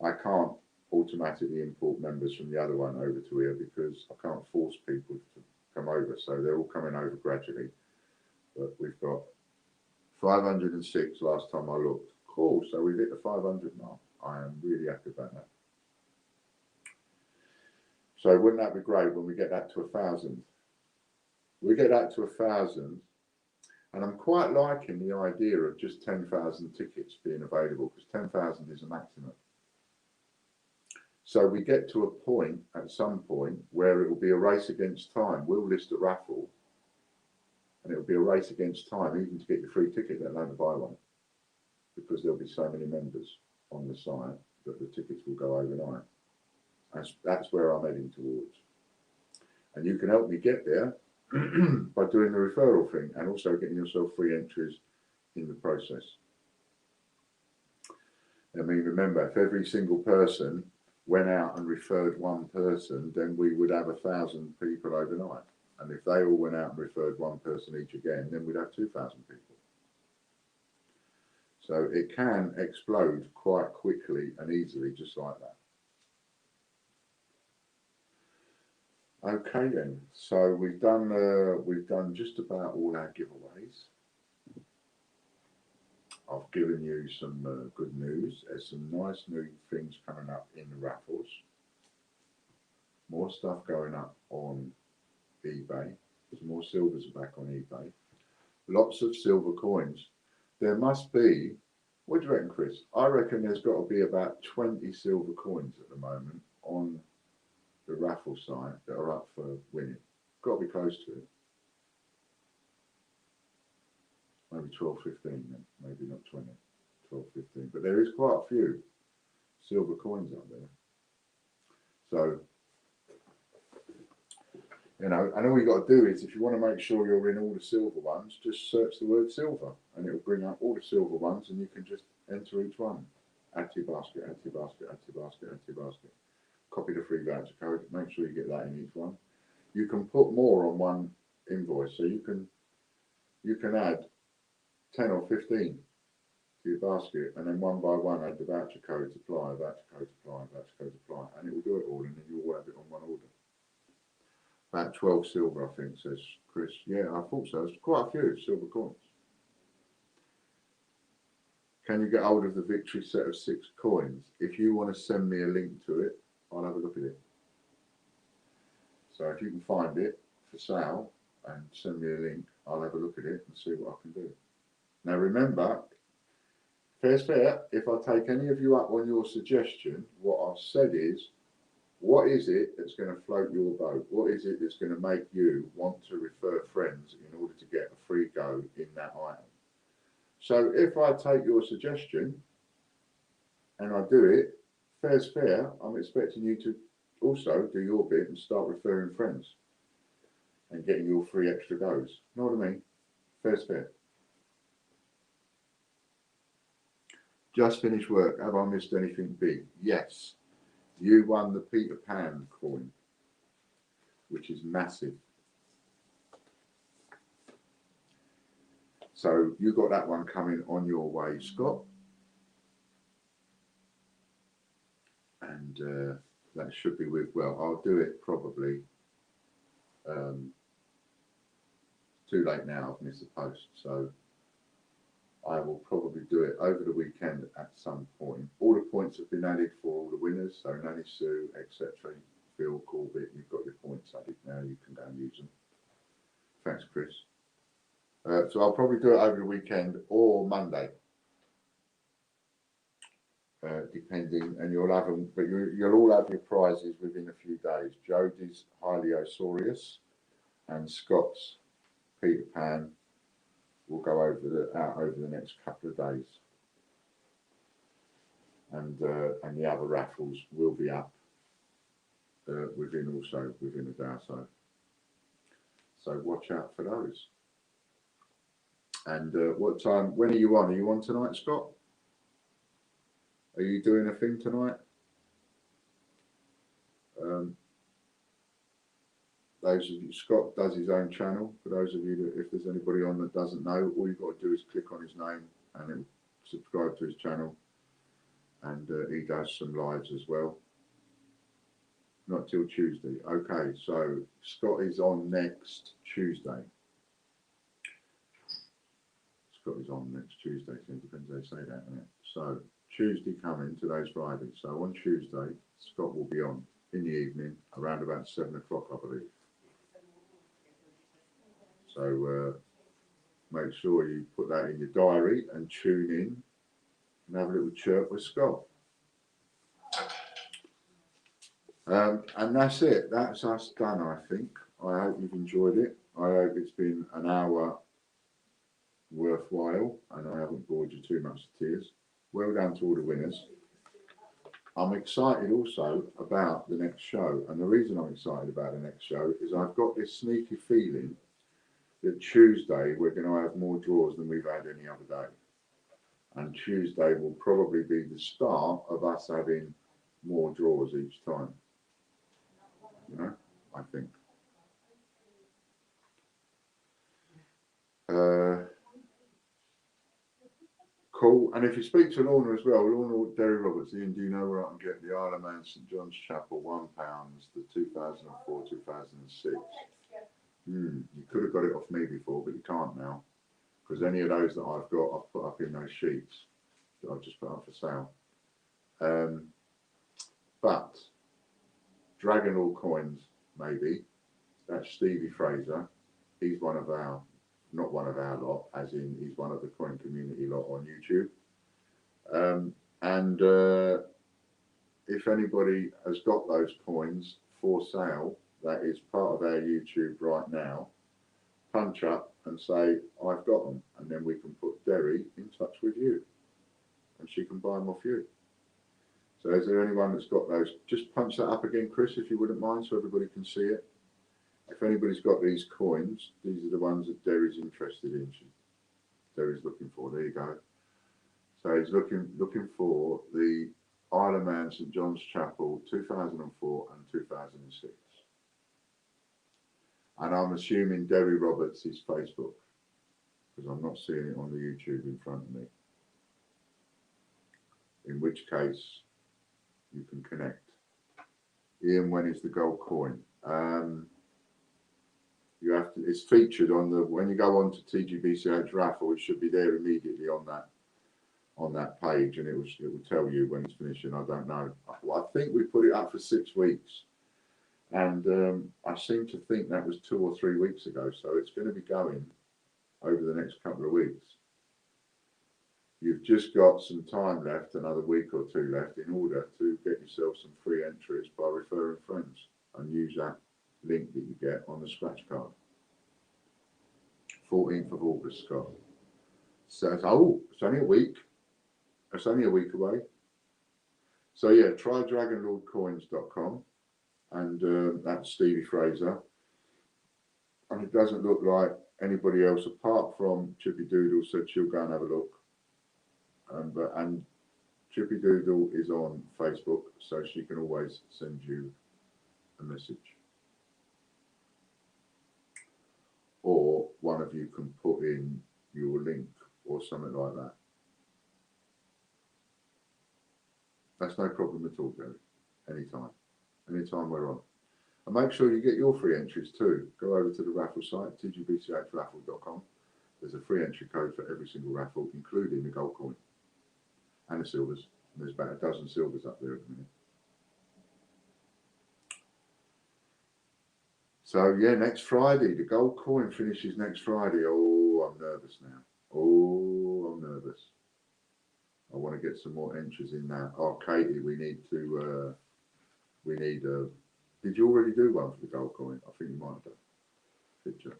I can't automatically import members from the other one over to here because I can't force people to come over. So they're all coming over gradually. But we've got 506 last time I looked. Cool, so we've hit the 500 mark. I am really happy about that. So wouldn't that be great when we get that to 1,000? We get that to 1,000, and I'm quite liking the idea of just 10,000 tickets being available because 10,000 is a maximum. So we get to a point, at some point, where it will be a race against time. We'll list a raffle, and it will be a race against time, even to get your free ticket, let alone to buy one, because there'll be so many members on the site that the tickets will go overnight. That's where I'm heading towards. And you can help me get there by doing the referral thing and also getting yourself free entries in the process. I mean, remember, if every single person went out and referred one person, then we would have 1,000 people overnight. And if they all went out and referred one person each again, then we'd have 2,000 people. So it can explode quite quickly and easily, just like that. Okay then, so we've done just about all our giveaways. I've given you some good news. There's some nice new things coming up in the raffles. More stuff going up on eBay. Some more silvers are back on eBay. Lots of silver coins. There must be, what do you reckon, Chris? I reckon there's got to be about 20 silver coins at the moment on the raffle site that are up for winning. Got to be close to it. Maybe 12, 15 then. Maybe not 20, 12, 15. But there is quite a few silver coins up there. So, you know, and all you got to do is, if you want to make sure you're in all the silver ones, just search the word silver and it'll bring up all the silver ones and you can just enter each one. Add to your basket, add to your basket, add to your basket, add to your basket. Copy the free voucher code, make sure you get that in each one. You can put more on one invoice, so you can add 10 or 15 to your basket, and then one by one add the voucher code, apply, voucher code, apply, voucher code, apply, and it will do it all, and then you'll all have it on one order. About 12 silver, I think, says Chris. Yeah, I thought so. It's quite a few silver coins. Can you get hold of the victory set of 6 coins? If you want to send me a link to it, I'll have a look at it. So if you can find it for sale and send me a link, I'll have a look at it and see what I can do. Now remember, fair's fair. If I take any of you up on your suggestion, what I've said is, what is it that's going to float your boat? What is it that's going to make you want to refer friends in order to get a free go in that item? So if I take your suggestion and I do it, fair's fair. I'm expecting you to also do your bit and start referring friends and getting your free extra goes. Know what I mean? Fair's fair. Just finished work. Have I missed anything big? Yes. You won the Peter Pan coin, which is massive. So you got that one coming on your way, Scott. And that should be with, well, I'll do it probably. Too late now, I've missed the post. So I will probably do it over the weekend at some point. All the points have been added for all the winners. So Nanny Sue, etc. Phil, Corbett, you've got your points added now. You can go and use them. Thanks, Chris. So I'll probably do it over the weekend or Monday, depending. And you'll have them, but you'll all have your prizes within a few days. Jodie's Hylaeosaurus and Scott's Peter Pan will go out over the next couple of days, and the other raffles will be up within a day or so. So watch out for those. And what time? When are you on? Are you on tonight, Scott? Are you doing a thing tonight? Those of you, Scott does his own channel. For those of you that, if there's anybody on that doesn't know, all you've got to do is click on his name and then subscribe to his channel. And he does some lives as well. Not till Tuesday. Okay, so Scott is on next Tuesday. Scott is on next Tuesday. So it depends how they say that, isn't it? So Tuesday coming, today's Friday. So on Tuesday, Scott will be on in the evening around about 7 o'clock, I believe. So make sure you put that in your diary and tune in and have a little chirp with Scott. And that's it. That's us done, I think. I hope you've enjoyed it. I hope it's been an hour worthwhile and I haven't bored you too much to tears. Well done to all the winners. I'm excited also about the next show. And the reason I'm excited about the next show is I've got this sneaky feeling that Tuesday we're going to have more draws than we've had any other day. And Tuesday will probably be the start of us having more draws each time. You know, I think. Cool. And if you speak to Lorna as well, Lorna Derry Roberts, Ian, do you know where I can get the Isle of Man St John's Chapel £1, the 2004, 2006? You could have got it off me before, but you can't now. Because any of those that I've got, I've put up in those sheets that I've just put up for sale. But Dragon All Coins, maybe. That's Stevie Fraser. He's one of our, not one of our lot, as in he's one of the coin community lot on YouTube. And if anybody has got those coins for sale, that is part of our YouTube right now, punch up and say, I've got them. And then we can put Derry in touch with you and she can buy them off you. So is there anyone that's got those? Just punch that up again, Chris, if you wouldn't mind, so everybody can see it. If anybody's got these coins, these are the ones that Derry's interested in. Derry's looking for. There you go. So he's looking for the Isle of Man St John's Chapel 2004 and 2006. And I'm assuming Derry Roberts is Facebook, because I'm not seeing it on the YouTube in front of me. In which case, you can connect. Ian, when is the gold coin? You have to. It's featured on the, when you go on to TGBCH raffle, it should be there immediately on that page, and it will tell you when it's finishing. I don't know. I think we put it up for 6 weeks, and I seem to think that was 2 or 3 weeks ago. So it's going to be going over the next couple of weeks. you've just got some time left, another week or two left, in order to get yourself some free entries by referring friends and use that link that you get on the scratch card. 14th of August, Scott. So, it's only a week. It's only a week away. So yeah, try dragonlordcoins.com, and that's Stevie Fraser. And it doesn't look like anybody else apart from Chippy Doodle said she'll go and have a look. And Chippy Doodle is on Facebook, so she can always send you a message. Or one of you can put in your link or something like that. That's no problem at all, Gary. Anytime we're on. And make sure you get your free entries too. Go over to the raffle site, tgbchraffle.com. There's a free entry code for every single raffle, including the gold coin and the silvers. And there's about a dozen silvers up there at the minute. So yeah, next Friday, the gold coin finishes next Friday. Oh, I'm nervous now. Oh, I'm nervous. I want to get some more entries in now. Oh, Katie, we need, did you already do one for the gold coin? I think you might have done. Picture.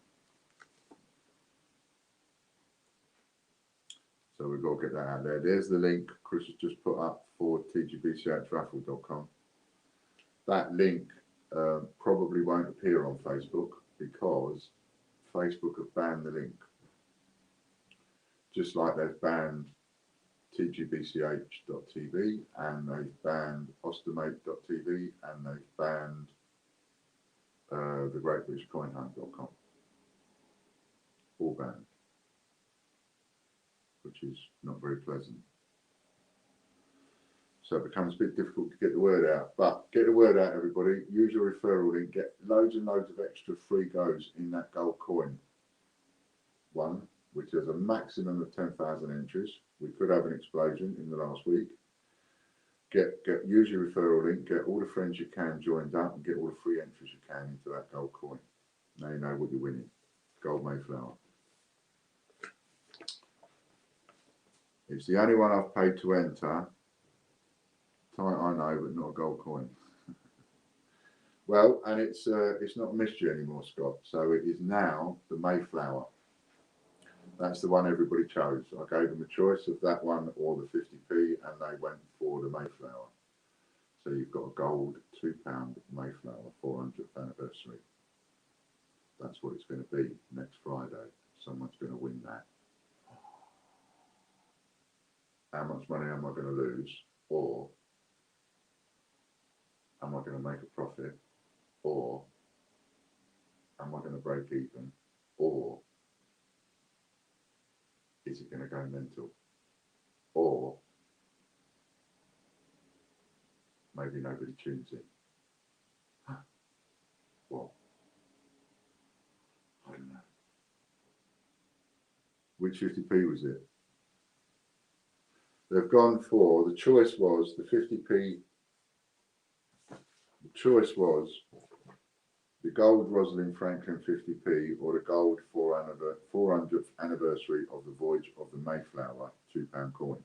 So we've got to get that out there. There's the link Chris has just put up for tgbchraffle.com. That link probably won't appear on Facebook because Facebook have banned the link. Just like they've banned tgbch.tv, and they've banned ostomate.tv, and they've banned the greatbritishcoinhunt.com. All banned, which is not very pleasant. So it becomes a bit difficult to get the word out. But get the word out, everybody. Use your referral link. Get loads and loads of extra free goes in that gold coin one, which has a maximum of 10,000 entries. We could have an explosion in the last week. Use your referral link. Get all the friends you can joined up, and get all the free entries you can into that gold coin. Now you know what you're winning. Gold Mayflower. It's the only one I've paid to enter. I know, but not a gold coin. Well, and it's not a mystery anymore, Scott. So it is now the Mayflower. That's the one everybody chose. I gave them a choice of that one or the 50p, and they went for the Mayflower. So you've got a gold £2 Mayflower 400th anniversary. That's what it's going to be next Friday. Someone's going to win that. How much money am I going to lose? Or am I going to make a profit? Or am I going to break even? Or is it going to go mental? Or maybe nobody tunes in. What? I don't know. Which 50p was it? They've gone for, the choice was the 50p. The choice was the gold Rosalind Franklin 50p or the gold 400th anniversary of the voyage of the Mayflower £2 coin.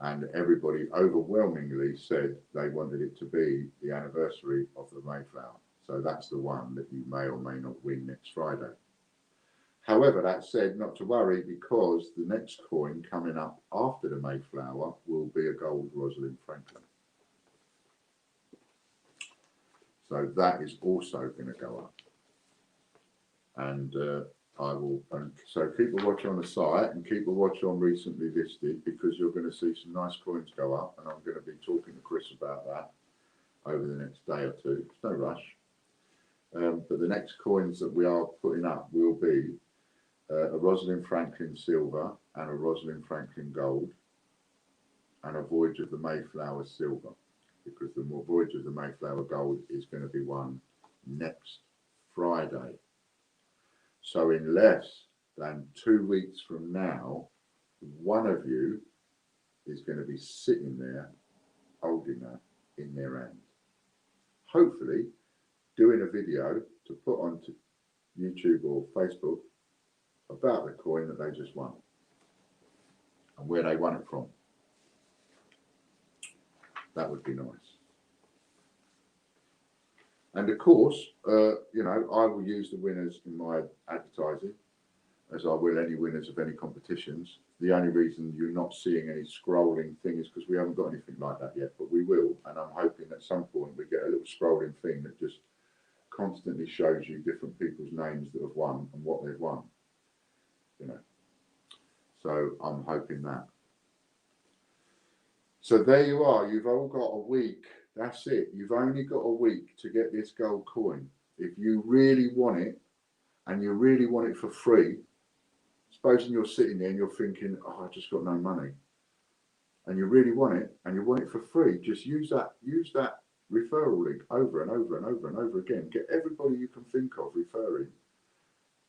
And everybody overwhelmingly said they wanted it to be the anniversary of the Mayflower. So that's the one that you may or may not win next Friday. However, that said, not to worry, because the next coin coming up after the Mayflower will be a gold Rosalind Franklin. So that is also going to go up. And I will, so keep a watch on the site and keep a watch on recently listed, because you're going to see some nice coins go up, and I'm going to be talking to Chris about that over the next day or two. It's no rush. But the next coins that we are putting up will be a Rosalind Franklin silver and a Rosalind Franklin gold and a Voyage of the Mayflower silver, because the Voyage of the Mayflower gold is going to be won next Friday. So in less than 2 weeks from now, one of you is going to be sitting there holding that in their hand. Hopefully doing a video to put onto YouTube or Facebook about the coin that they just won. and where they won it from. That would be nice. And of course, you know, I will use the winners in my advertising, as I will any winners of any competitions. The only reason you're not seeing any scrolling thing is because we haven't got anything like that yet, but we will. And I'm hoping at some point we get a little scrolling thing that just constantly shows you different people's names that have won and what they've won. You know, so I'm hoping that. So there you are. You've all got a week. That's it. You've only got a week to get this gold coin. If you really want it, and you really want it for free, supposing you're sitting there and you're thinking, oh, I just got no money, and you really want it, and you want it for free, just use that referral link over and over and over and over again. Get everybody you can think of referring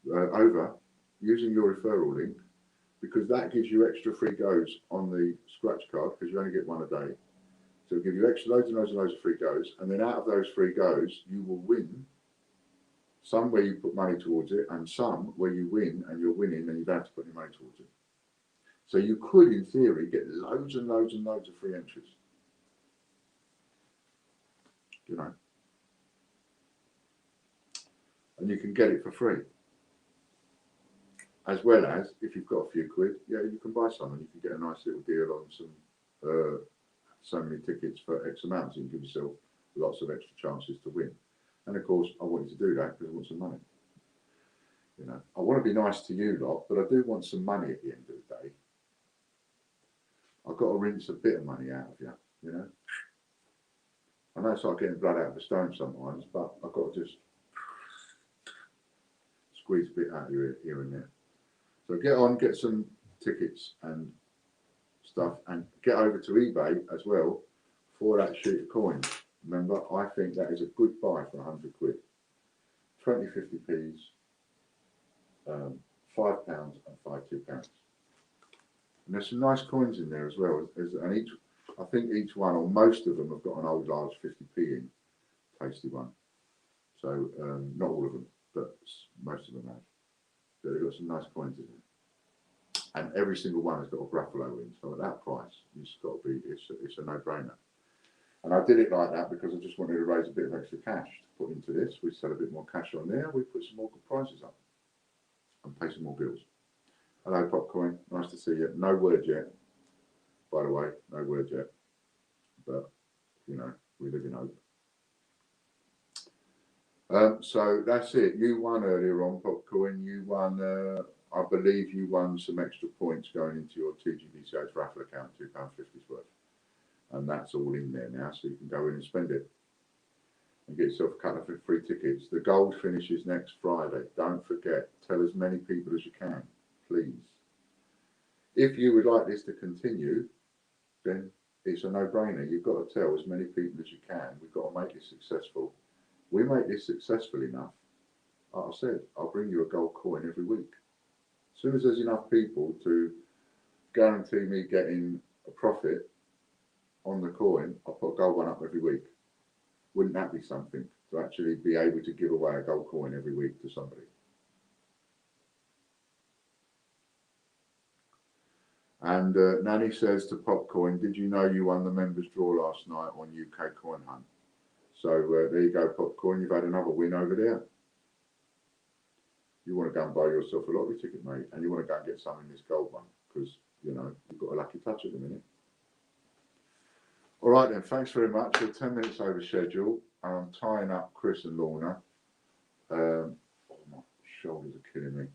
over using your referral link, because that gives you extra free goes on the scratch card, because you only get one a day. So it'll give you extra loads and loads and loads of free goes, and then out of those free goes, you will win some where you put money towards it, and some where you win and you're winning and you don't have to put any money towards it. So you could, in theory, get loads and loads and loads of free entries. You know, and you can get it for free. As well as, if you've got a few quid, yeah, you can buy some and you can get a nice little deal on some, so many tickets for X amount, so you can give yourself lots of extra chances to win. And of course, I want you to do that because I want some money. You know, I want to be nice to you lot, but I do want some money at the end of the day. I've got to rinse a bit of money out of you, you know. I know it's like getting blood out of a stone sometimes, but I've got to just squeeze a bit out of you here and there. So get on, get some tickets and stuff, and get over to eBay as well for that sheet of coins. Remember, I think that is a good buy for 100 quid. 20 50p's, £5 and 5 £2. And there's some nice coins in there as well. And each, I think each one, or most of them, have got an old large 50p in, tasty one. So not all of them, but most of them have. But they've got some nice coins in there. And every single one has got a Gruffalo in. So at that price, it's got to be, it's a no-brainer. And I did it like that because I just wanted to raise a bit of extra cash to put into this. We sell a bit more cash on there. We put some more good prices up and pay some more bills. Hello, Popcorn. Nice to see you. No word yet, by the way. No word yet. But, you know, we live in hope. So that's it. You won earlier on, Popcorn. You won, I believe you won some extra points going into your TGBCH raffle account, £2.50's worth. And that's all in there now, so you can go in and spend it and get yourself a couple of free tickets. The gold finishes next Friday. Don't forget, tell as many people as you can, please. If you would like this to continue, then it's a no-brainer. You've got to tell as many people as you can. We've got to make this successful. We make this successful enough, like I said, I'll bring you a gold coin every week. As soon as there's enough people to guarantee me getting a profit on the coin, I'll put a gold one up every week. Wouldn't that be something, to actually be able to give away a gold coin every week to somebody? And Nanny says to Popcoin, did you know you won the members draw last night on UK Coin Hunt? So there you go, Popcoin, you've had another win over there. You want to go and buy yourself a lottery ticket, mate, and you want to go and get some in this gold one, because, you know, you've got a lucky touch at the minute. All right then, thanks very much. We're 10 minutes over schedule. I'm tying up Chris and Lorna. Oh, my shoulders are killing me.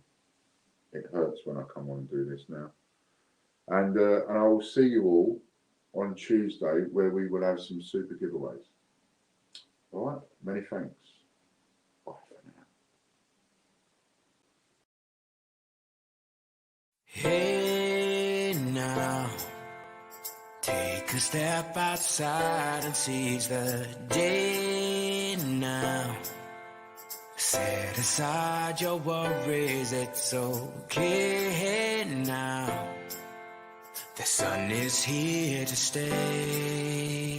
It hurts when I come on and do this now. And I will see you all on Tuesday, where we will have some super giveaways. All right, many thanks. Bye for now. Hey now, take a step outside and seize the day now. Set aside your worries, it's okay now. The sun is here to stay.